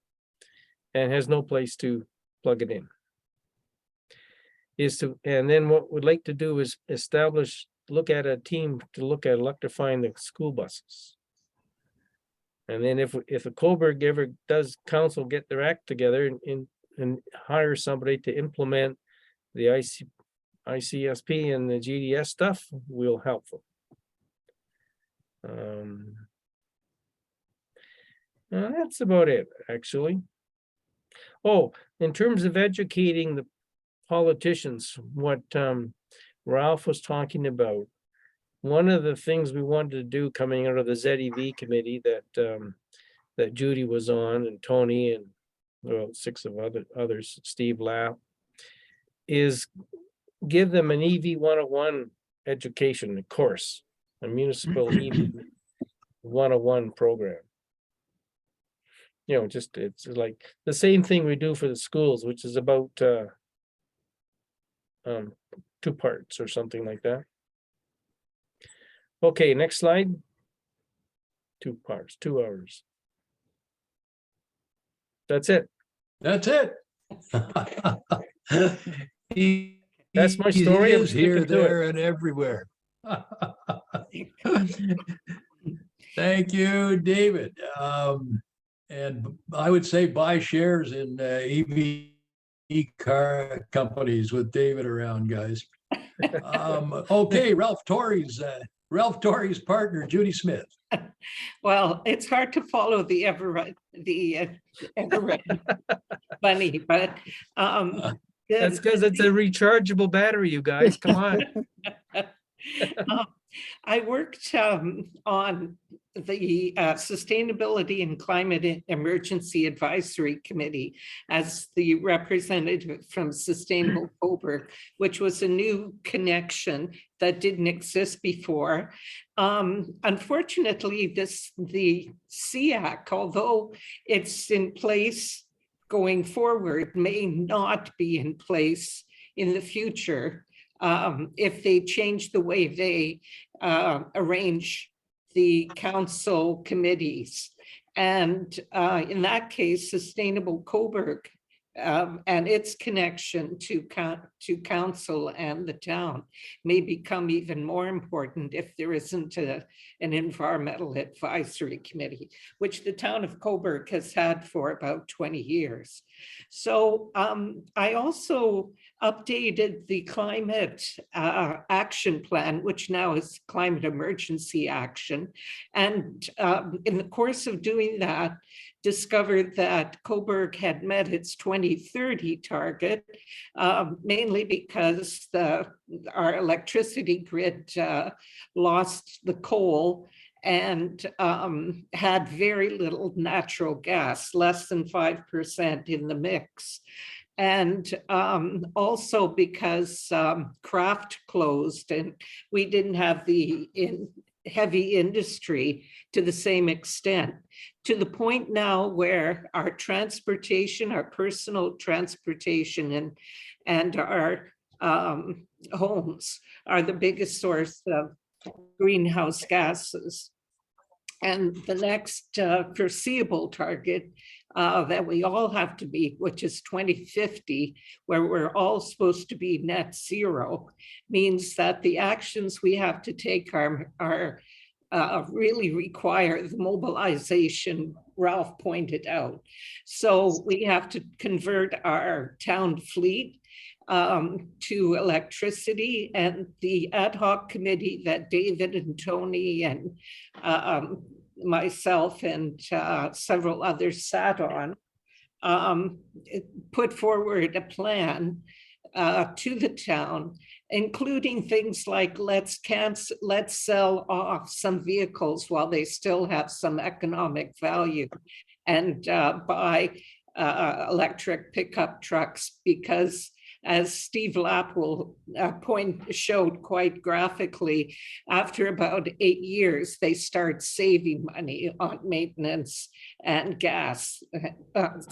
Speaker 9: and has no place to plug it in. And then what we'd like to do is look at a team to look at electrifying the school buses. And then if the Cobourg ever does council get their act together and hire somebody to implement the ICSP and the GDS stuff, we'll help them. That's about it, actually. Oh, in terms of educating the politicians, what Ralph was talking about, one of the things we wanted to do coming out of the ZEV committee that Judy was on, and Tony, and well, 6 of others, Steve Lapp, is give them an EV 101 education course, a municipal EV 101 program. You know, just it's like the same thing we do for the schools, which is about 2 parts or something like that. Okay, next slide. 2 parts, 2 hours. That's it.
Speaker 2: That's it.
Speaker 9: That's my story.
Speaker 2: He
Speaker 9: I'm
Speaker 2: is
Speaker 9: sticking
Speaker 2: here,
Speaker 9: to it.
Speaker 2: there, and everywhere. Thank you, David. And I would say buy shares in EV car companies with David around, guys. Okay, Ralph Torrie's partner, Judy Smith.
Speaker 5: Well, it's hard to follow the ever bunny, but
Speaker 9: That's because it's a rechargeable battery, you guys. Come on.
Speaker 5: I worked on the Sustainability and Climate Emergency Advisory Committee as the representative from Sustainable Cobourg, which was a new connection that didn't exist before. Unfortunately, the SEAC, although it's in place going forward, may not be in place in the future if they change the way they arrange the council committees. And in that case, Sustainable Cobourg and its connection to council and the town may become even more important if there isn't an environmental advisory committee, which the town of Cobourg has had for about 20 years. So I also updated the climate action plan, which now is climate emergency action. And in the course of doing that, discovered that Cobourg had met its 2030 target, mainly because our electricity grid lost the coal and had very little natural gas, less than 5% in the mix. And also because craft closed and we didn't have the heavy industry to the same extent, to the point now where our transportation, our personal transportation and our homes are the biggest source of greenhouse gases. And the next foreseeable target that we all have to meet, which is 2050, where we're all supposed to be net zero, means that the actions we have to take are really require the mobilization Ralph pointed out. So we have to convert our town fleet to electricity, and the ad hoc committee that David and Tony and myself and several others sat on put forward a plan to the town including things like let's sell off some vehicles while they still have some economic value, and buy electric pickup trucks, because as Steve Lapp will showed quite graphically, after about 8 years, they start saving money on maintenance and gas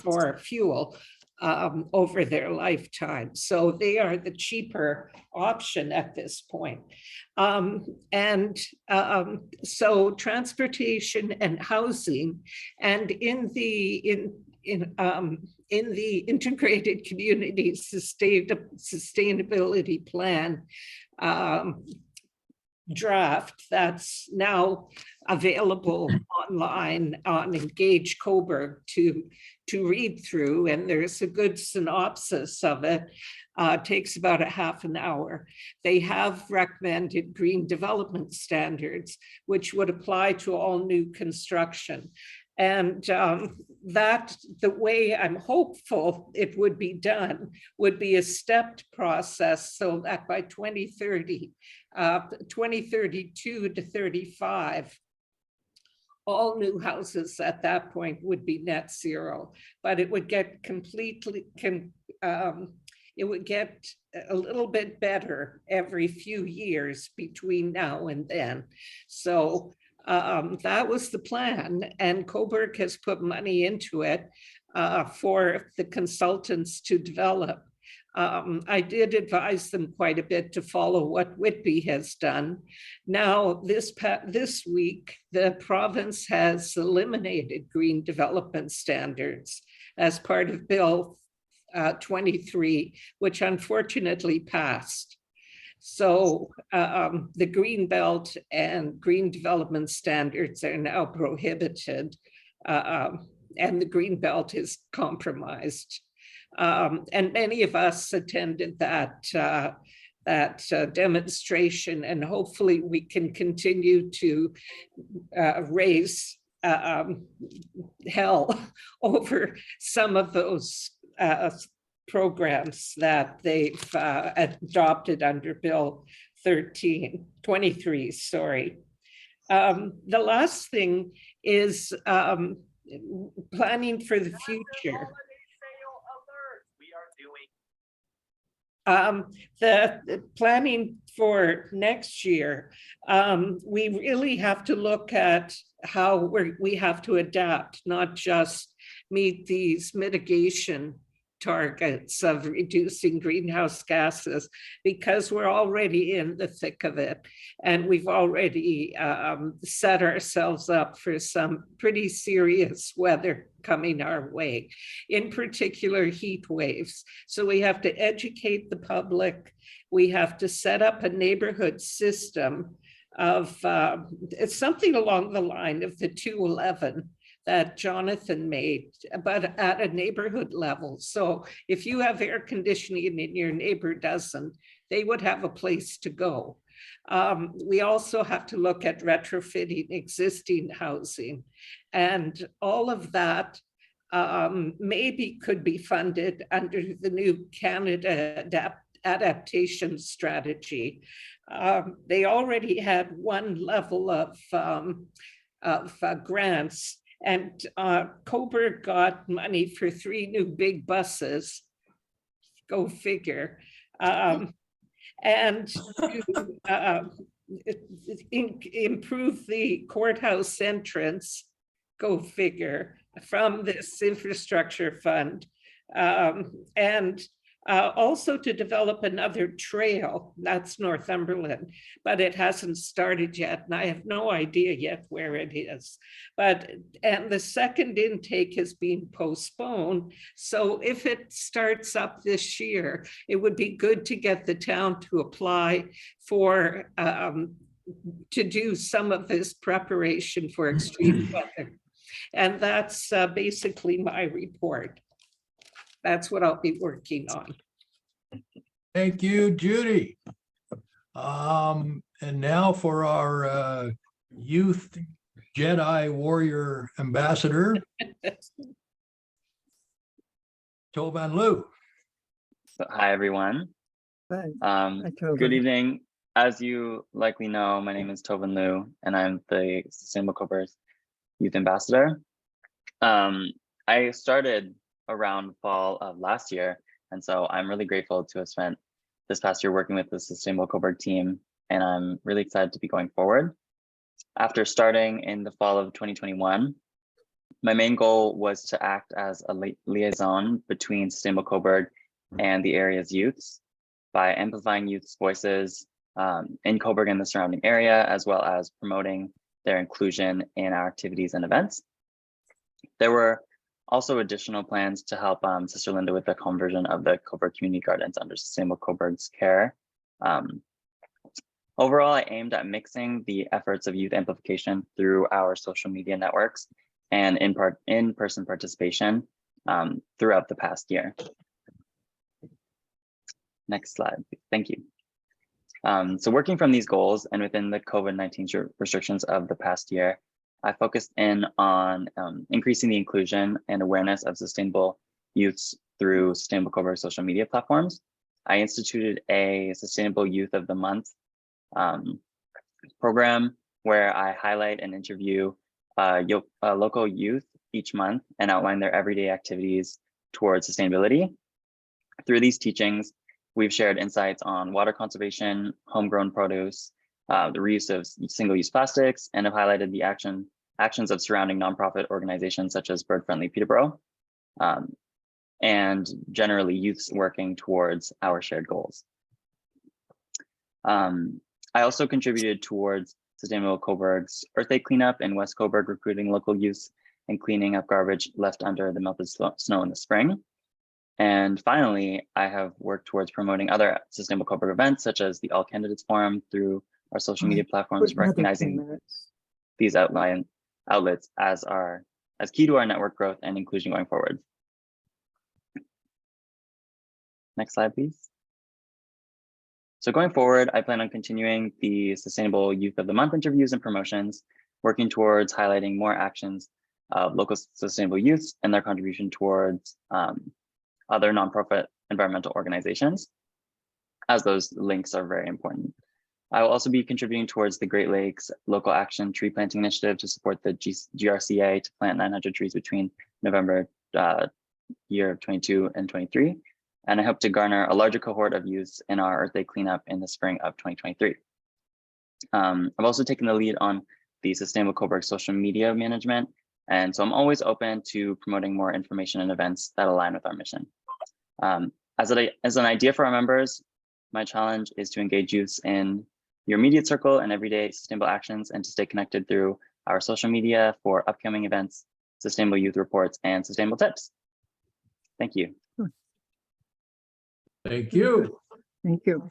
Speaker 5: for fuel over their lifetime. So they are the cheaper option at this point. So transportation and housing, and in the integrated community sustainability plan draft that's now available online on Engage Cobourg to read through, and there's a good synopsis of it. Takes about a half an hour. They have recommended green development standards, which would apply to all new construction. And that the way I'm hopeful it would be done would be a stepped process, so that by 2030, 2032 to 35, all new houses at that point would be net zero, but it would get it would get a little bit better every few years between now and then. So that was the plan, and Cobourg has put money into it for the consultants to develop. I did advise them quite a bit to follow what Whitby has done. Now, this week, the province has eliminated green development standards as part of Bill 23, which unfortunately passed. So the green belt and green development standards are now prohibited, and the green belt is compromised. And many of us attended that demonstration, and hopefully we can continue to raise hell over some of those programs that they've adopted under Bill 23, sorry. The last thing is planning for the future. The planning for next year, we really have to look at how we have to adapt, not just meet these mitigation targets of reducing greenhouse gases, because we're already in the thick of it. And we've already set ourselves up for some pretty serious weather coming our way, in particular heat waves. So we have to educate the public. We have to set up a neighborhood system of it's something along the line of the 211 that Jonathan made, but at a neighborhood level. So if you have air conditioning and your neighbor doesn't, they would have a place to go. We also have to look at retrofitting existing housing, and all of that maybe could be funded under the new Canada adaptation strategy. They already had one level of grants, and Cobourg got money for 3 new big buses, go figure, and to improve the courthouse entrance, go figure, from this infrastructure fund, and also to develop another trail. That's Northumberland, but it hasn't started yet, and I have no idea yet where it is. And the second intake has been postponed. So if it starts up this year, it would be good to get the town to apply for to do some of this preparation for extreme weather. And that's basically my report. That's what I'll be working on.
Speaker 2: Thank you, Judy. And now for our youth Jedi warrior ambassador, Tovan Lu.
Speaker 12: So, hi, everyone.
Speaker 6: Hi.
Speaker 12: Good
Speaker 6: Tovan.
Speaker 12: evening. As you likely know, my name is Tovan Liu, and I'm the Sustainable Cobourg Youth Ambassador. I started around fall of last year, and so I'm really grateful to have spent this past year working with the Sustainable Cobourg team, and I'm really excited to be going forward. After starting in the fall of 2021, my main goal was to act as a liaison between Sustainable Cobourg and the area's youths by amplifying youth's voices in Cobourg and the surrounding area, as well as promoting their inclusion in our activities and events. There were also additional plans to help Sister Linda with the conversion of the Cobourg Community Gardens under Sustainable Cobourg's care. Overall, I aimed at mixing the efforts of youth amplification through our social media networks and in-person participation throughout the past year. Next slide, thank you. So working from these goals and within the COVID-19 restrictions of the past year, I focused in on increasing the inclusion and awareness of sustainable youths through Sustainable Cobourg social media platforms. I instituted a Sustainable Youth of the Month program where I highlight and interview local youth each month and outline their everyday activities towards sustainability. Through these teachings, we've shared insights on water conservation, homegrown produce, the reuse of single-use plastics, and have highlighted the actions of surrounding nonprofit organizations such as Bird Friendly Peterborough, and generally youths working towards our shared goals. I also contributed towards Sustainable Cobourg's Earth Day cleanup in West Cobourg, recruiting local youths and cleaning up garbage left under the melted snow in the spring. And finally, I have worked towards promoting other Sustainable Cobourg events, such as the All Candidates Forum through our social media platforms, recognizing these outlets as key to our network growth and inclusion going forward. Next slide, please. So going forward, I plan on continuing the Sustainable Youth of the Month interviews and promotions, working towards highlighting more actions of local sustainable youths and their contribution towards other nonprofit environmental organizations, as those links are very important. I will also be contributing towards the Great Lakes Local Action Tree Planting Initiative to support the GRCA to plant 900 trees between November year 22 and 23. And I hope to garner a larger cohort of youths in our Earth Day cleanup in the spring of 2023. I've also taken the lead on the Sustainable Cobourg social media management. And so I'm always open to promoting more information and events that align with our mission. As an idea for our members, my challenge is to engage youths in your immediate circle and everyday sustainable actions, and to stay connected through our social media for upcoming events, sustainable youth reports, and sustainable tips. Thank you.
Speaker 2: Thank you.
Speaker 6: Thank you.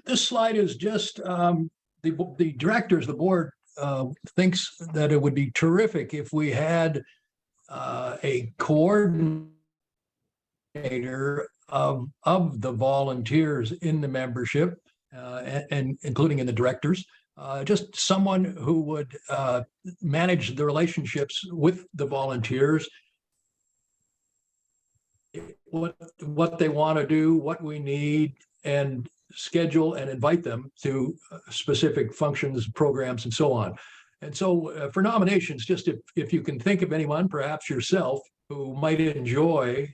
Speaker 2: This slide is just the directors, the board thinks that it would be terrific if we had a coordinator of the volunteers in the membership and including in the directors, just someone who would manage the relationships with the volunteers, what they want to do, what we need, and schedule and invite them to specific functions, programs, and so on. And so for nominations, just if you can think of anyone, perhaps yourself, who might enjoy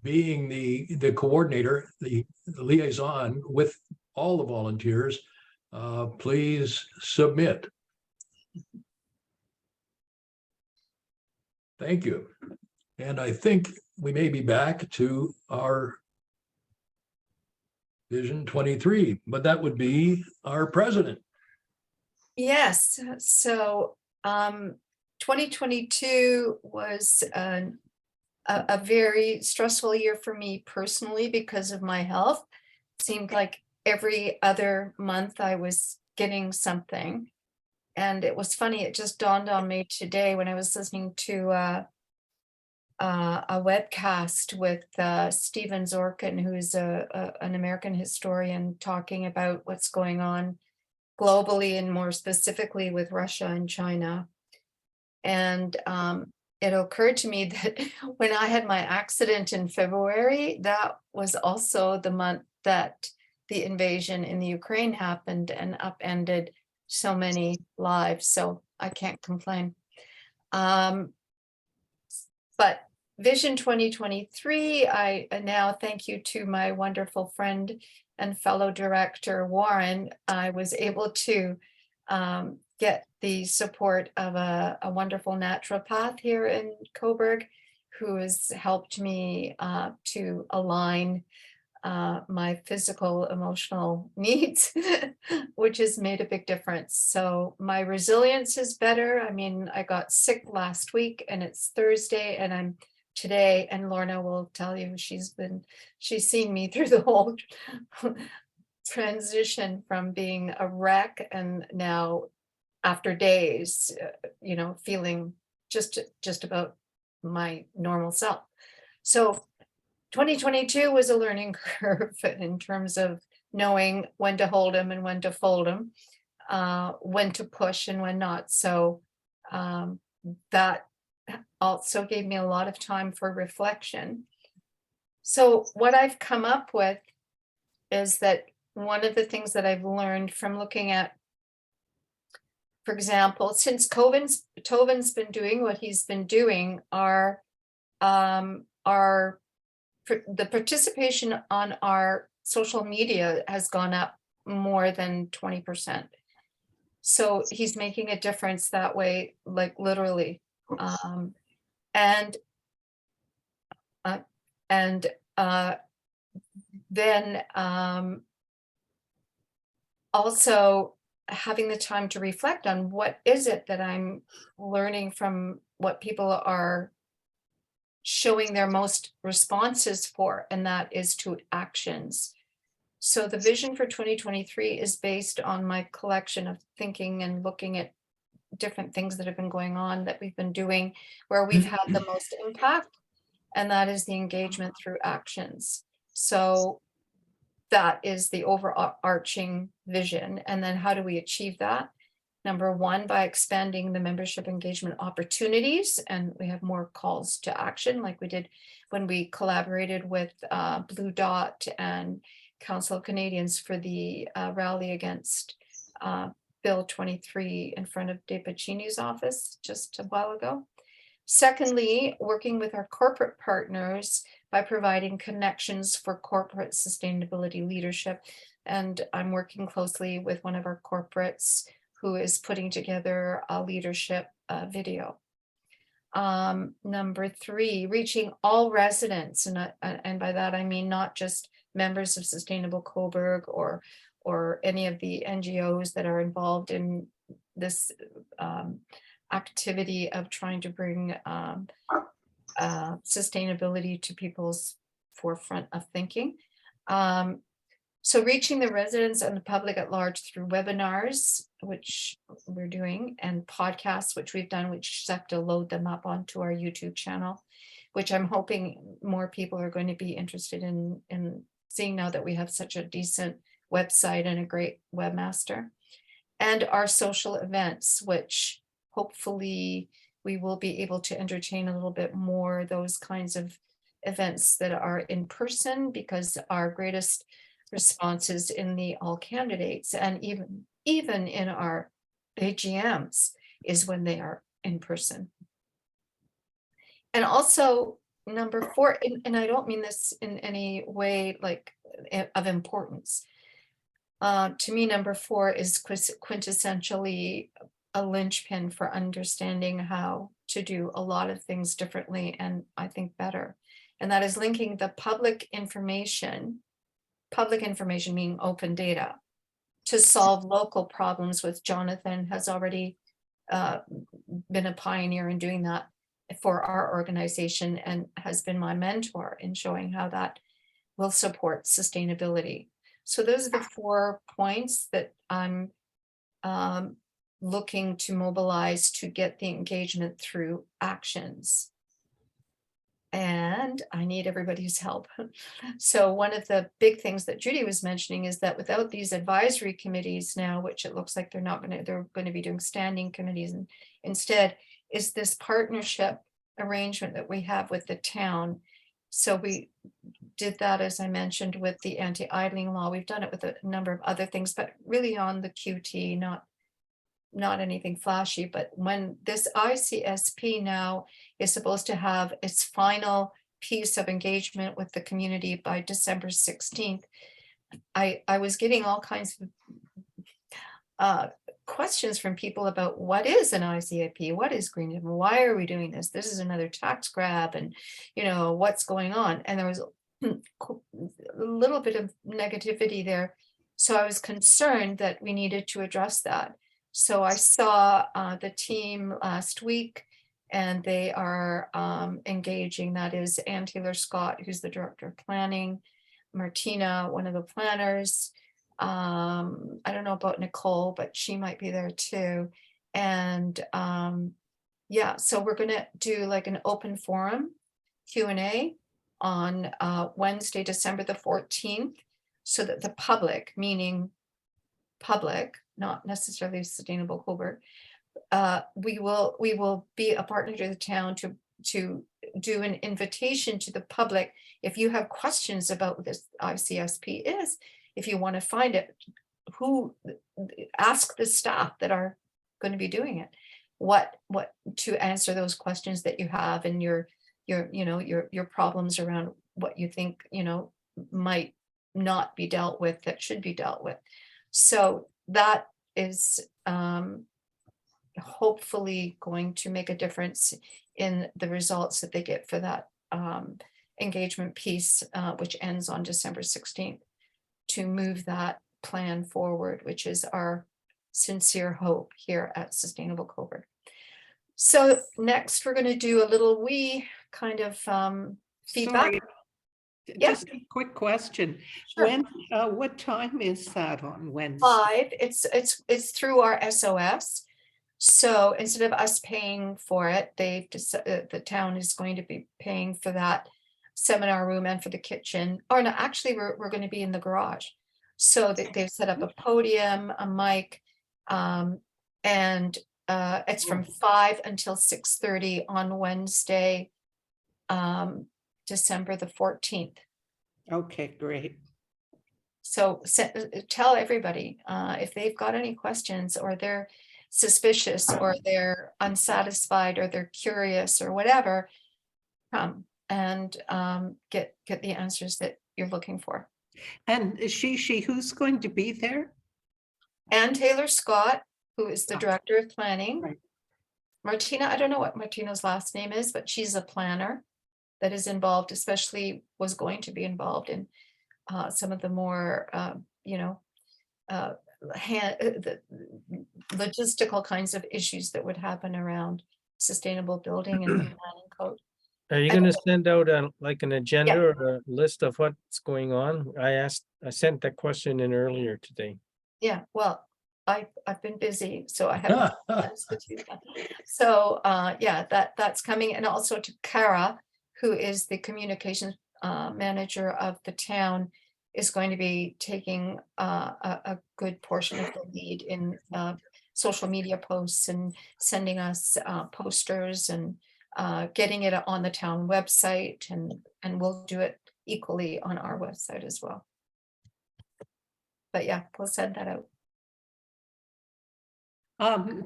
Speaker 2: being the coordinator, the liaison with all the volunteers, please submit. Thank you. And I think we may be back to our Vision 23, but that would be our president.
Speaker 1: Yes, so 2022 was a very stressful year for me personally because of my health. It seemed like every other month I was getting something. And it was funny, it just dawned on me today when I was listening to a webcast with Stephen Zorkin, who's an American historian, talking about what's going on globally and more specifically with Russia and China. And it occurred to me that when I had my accident in February, that was also the month that the invasion in the Ukraine happened and upended so many lives. So I can't complain. But Vision 2023, I now thank you to my wonderful friend and fellow director, Warren. I was able to get the support of a wonderful naturopath here in Cobourg, who has helped me to align my physical, emotional needs, which has made a big difference. So my resilience is better. I mean, I got sick last week and it's Thursday and I'm today, and Lorna will tell you she's seen me through the whole transition from being a wreck and now after days, feeling just about my normal self. So 2022 was a learning curve in terms of knowing when to hold them and when to fold them, when to push and when not. So that also gave me a lot of time for reflection. So what I've come up with is that one of the things that I've learned from looking at, for example, since Tovan's been doing what he's been doing, the participation on our social media has gone up more than 20%. So he's making a difference that way, like literally. Then also having the time to reflect on what is it that I'm learning from what people are showing their most responses for, and that is to actions. So the vision for 2023 is based on my collection of thinking and looking at different things that have been going on that we've been doing where we've had the most impact, and that is the engagement through actions. So that is the overarching vision. And then how do we achieve that? Number one, by expanding the membership engagement opportunities, and we have more calls to action like we did when we collaborated with Blue Dot and Council of Canadians for the rally against Bill 23 in front of De Pacini's office just a while ago. Secondly, working with our corporate partners by providing connections for corporate sustainability leadership. And I'm working closely with one of our corporates who is putting together a leadership video. Number three, reaching all residents. And by that, I mean not just members of Sustainable Cobourg or any of the NGOs that are involved in this activity of trying to bring sustainability to people's forefront of thinking. So reaching the residents and the public at large through webinars, which we're doing, and podcasts, which we've done, which just have to load them up onto our YouTube channel, which I'm hoping more people are going to be interested in seeing now that we have such a decent website and a great webmaster. And our social events, which hopefully we will be able to entertain a little bit more those kinds of events that are in person, because our greatest responses in the all candidates and even in our AGMs is when they are in person. And also number four, and I don't mean this in any way like of importance. To me, number four is quintessentially a linchpin for understanding how to do a lot of things differently and I think better. And that is linking the public information meaning open data, to solve local problems, which Jonathan has already been a pioneer in doing that for our organization and has been my mentor in showing how that will support sustainability. So those are the 4 points that I'm looking to mobilize to get the engagement through actions. And I need everybody's help. So one of the big things that Judy was mentioning is that without these advisory committees now, which it looks like they're going to be doing standing committees, and instead is this partnership arrangement that we have with the town. So we did that, as I mentioned, with the anti-idling law. We've done it with a number of other things, but really on the QT, not anything flashy. But when this ICSP now is supposed to have its final piece of engagement with the community by December 16th, I was getting all kinds of questions from people about what is an ICIP, what is green, and why are we doing this? This is another tax grab, and what's going on. And there was a little bit of negativity there. So I was concerned that we needed to address that. So I saw the team last week, and they are engaging. That is Ann Taylor Scott, who's the director of planning, Martina, one of the planners. I don't know about Nicole, but she might be there too. And yeah, so we're gonna do like an open forum Q&A on Wednesday, December the 14th, so that the public, meaning public, not necessarily Sustainable Cobourg, we will be a partner to the town to do an invitation to the public. If you have questions about this ICSP is, if you want to find it, ask the staff that are going to be doing it, what to answer those questions that you have, and your problems around what you think, might not be dealt with that should be dealt with. So that is hopefully going to make a difference in the results that they get for that engagement piece, which ends on December 16th, to move that plan forward, which is our sincere hope here at Sustainable Cobourg. So next, we're going to do a little kind of feedback.
Speaker 5: Sorry,
Speaker 1: Yeah.
Speaker 5: just a quick question.
Speaker 1: Sure.
Speaker 5: What time is that on Wednesday?
Speaker 1: 5. It's through our SOS. So instead of us paying for it, the town is going to be paying for that seminar room and for the kitchen. Or no, actually, we're going to be in the garage. So they've set up a podium, a mic, and it's from 5 until 6:30 on Wednesday, December the 14th.
Speaker 5: Okay, great.
Speaker 1: So tell everybody if they've got any questions, or they're suspicious, or they're unsatisfied, or they're curious, or whatever, come and get the answers that you're looking for.
Speaker 5: And who's going to be there?
Speaker 1: Ann Taylor Scott, who is the director of planning.
Speaker 5: Right.
Speaker 1: Martina, I don't know what Martina's last name is, but she's a planner that is involved, especially was going to be involved in some of the more, the logistical kinds of issues that would happen around sustainable building and the planning code.
Speaker 9: Are you going to send out like an agenda or a list of what's going on? I sent that question in earlier today.
Speaker 1: Yeah, well, I've been busy, so I haven't. So yeah, that's coming, and also to Kara, who is the communications manager of the town, is going to be taking a good portion of the lead in social media posts and sending us posters and getting it on the town website, and we'll do it equally on our website as well. But yeah, we'll send that out.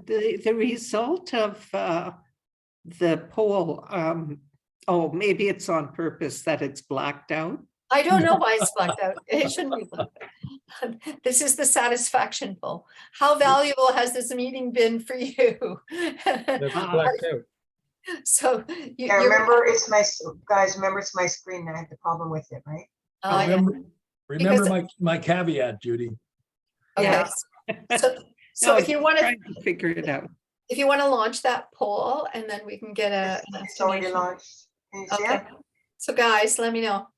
Speaker 5: The result of the poll, oh, maybe it's on purpose that it's blacked out.
Speaker 1: I don't know why it's blacked out. It shouldn't be blacked out. This is the satisfaction poll. How valuable has this meeting been for you?
Speaker 9: That's blacked out.
Speaker 1: So
Speaker 4: Yeah, remember, it's my screen that I had the problem with it, right?
Speaker 2: Remember my caveat, Judy.
Speaker 1: Okay. So
Speaker 5: No,
Speaker 1: if you want to
Speaker 5: figure it out,
Speaker 1: if you want to launch that poll, and then we can get an
Speaker 4: It's already
Speaker 1: estimation.
Speaker 4: launched. Can you see
Speaker 1: Okay.
Speaker 4: it?
Speaker 1: So guys, let me know.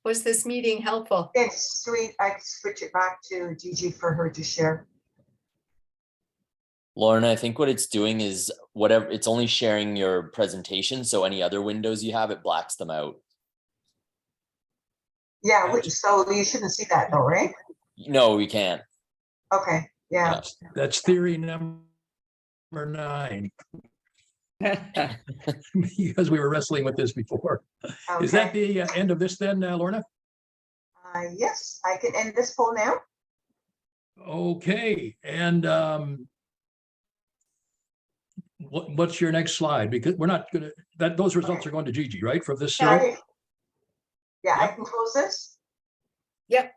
Speaker 1: Was this meeting helpful?
Speaker 4: It's sweet. I can switch it back to Gigi for her to share.
Speaker 13: Lorna, I think what it's doing is it's only sharing your presentation. So any other windows you have, it blacks them out.
Speaker 4: Yeah, so you shouldn't see that though, right?
Speaker 13: No, we can't.
Speaker 4: Okay, yeah.
Speaker 2: That's theory number 9. because we were wrestling with this before. Is that
Speaker 4: Okay.
Speaker 2: the end of this then, Lorna?
Speaker 4: Yes, I can end this poll now.
Speaker 2: Okay, and what's your next slide? Because we're not gonna, those results are going to Gigi, right, from this survey?
Speaker 4: Sorry. Yeah, I
Speaker 2: Yep.
Speaker 4: can close this.
Speaker 1: Yep,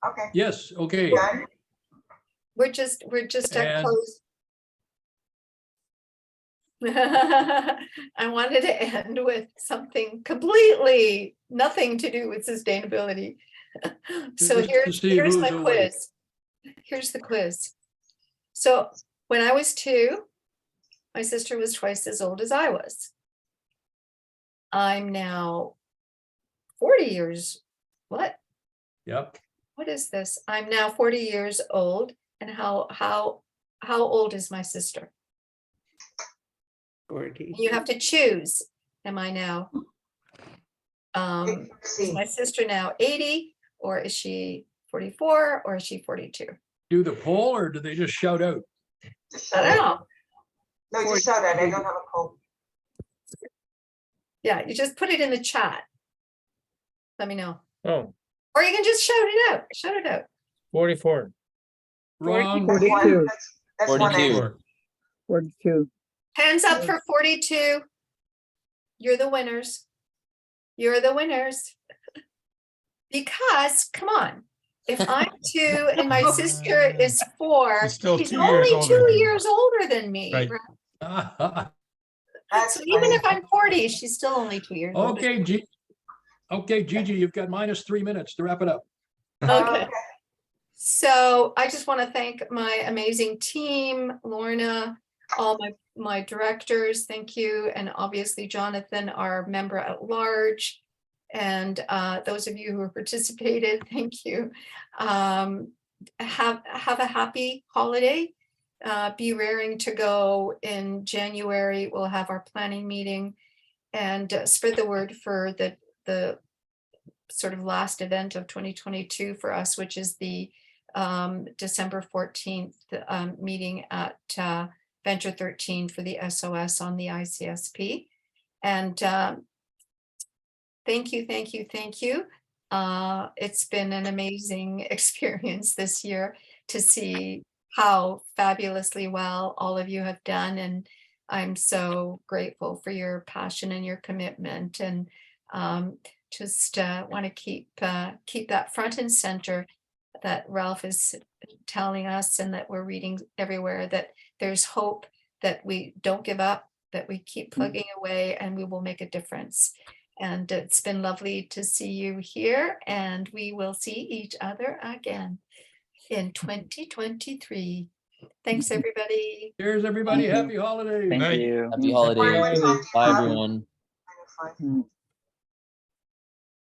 Speaker 4: Okay.
Speaker 2: Yes, okay.
Speaker 4: Done.
Speaker 1: we're just at
Speaker 2: And-
Speaker 1: close. I wanted to end with something completely nothing to do with sustainability. So
Speaker 2: Just to see
Speaker 1: here's
Speaker 2: who's
Speaker 1: my
Speaker 2: awake.
Speaker 1: quiz. Here's the quiz. So when I was 2, my sister was twice as old as I was. I'm now 40 years. What?
Speaker 2: Yep,
Speaker 1: What is this? I'm now 40 years old. And how old is my sister?
Speaker 5: 40.
Speaker 1: You have to choose. Am I now? Is
Speaker 4: See,
Speaker 1: my sister now 80, or is she 44, or is she 42?
Speaker 2: do the poll or do they just shout out?
Speaker 4: just
Speaker 1: I
Speaker 4: shout
Speaker 1: don't
Speaker 4: it.
Speaker 1: know.
Speaker 4: No, just shout it. I don't have a poll.
Speaker 1: Yeah, you just put it in the chat. Let me know.
Speaker 9: Oh,
Speaker 1: Or you can just shout it out. Shout it out.
Speaker 9: 44.
Speaker 2: Wrong.
Speaker 4: That's one.
Speaker 6: 42.
Speaker 4: That's one
Speaker 13: 42.
Speaker 4: answer.
Speaker 6: 42.
Speaker 1: Hands up for 42. You're the winners. You're the winners. Because, come on, if I'm 2 and my sister is 4,
Speaker 7: She's still
Speaker 1: she's
Speaker 7: 2 years
Speaker 1: only
Speaker 7: older
Speaker 1: 2
Speaker 7: than you.
Speaker 1: years older than me.
Speaker 7: Right.
Speaker 1: right?
Speaker 4: That's
Speaker 1: So even
Speaker 4: funny.
Speaker 1: if I'm 40, she's still only 2 years older.
Speaker 2: Okay, Gigi, you've got -3 minutes to wrap it up.
Speaker 1: Okay. So I just want to thank my amazing team, Lorna, all my directors, thank you. And obviously Jonathan, our member at large. And those of you who have participated, thank you. Have a happy holiday. Be raring to go in January. We'll have our planning meeting and spread the word for the sort of last event of 2022 for us, which is the December 14th meeting at Venture 13 for the SOS on the ICSP. And thank you. It's been an amazing experience this year to see how fabulously well all of you have done. And I'm so grateful for your passion and your commitment, and just want to keep that front and center that Ralph is telling us and that we're reading everywhere, that there's hope, that we don't give up, that we keep plugging away, and we will make a difference. And it's been lovely to see you here, and we will see each other again in 2023. Thanks, everybody.
Speaker 2: Cheers, everybody.
Speaker 12: Thank you.
Speaker 2: Happy holidays.
Speaker 12: Thank
Speaker 7: Night.
Speaker 12: you.
Speaker 13: Happy
Speaker 4: Before
Speaker 13: holidays.
Speaker 4: everyone talks,
Speaker 13: Bye, everyone.
Speaker 4: kind of fun.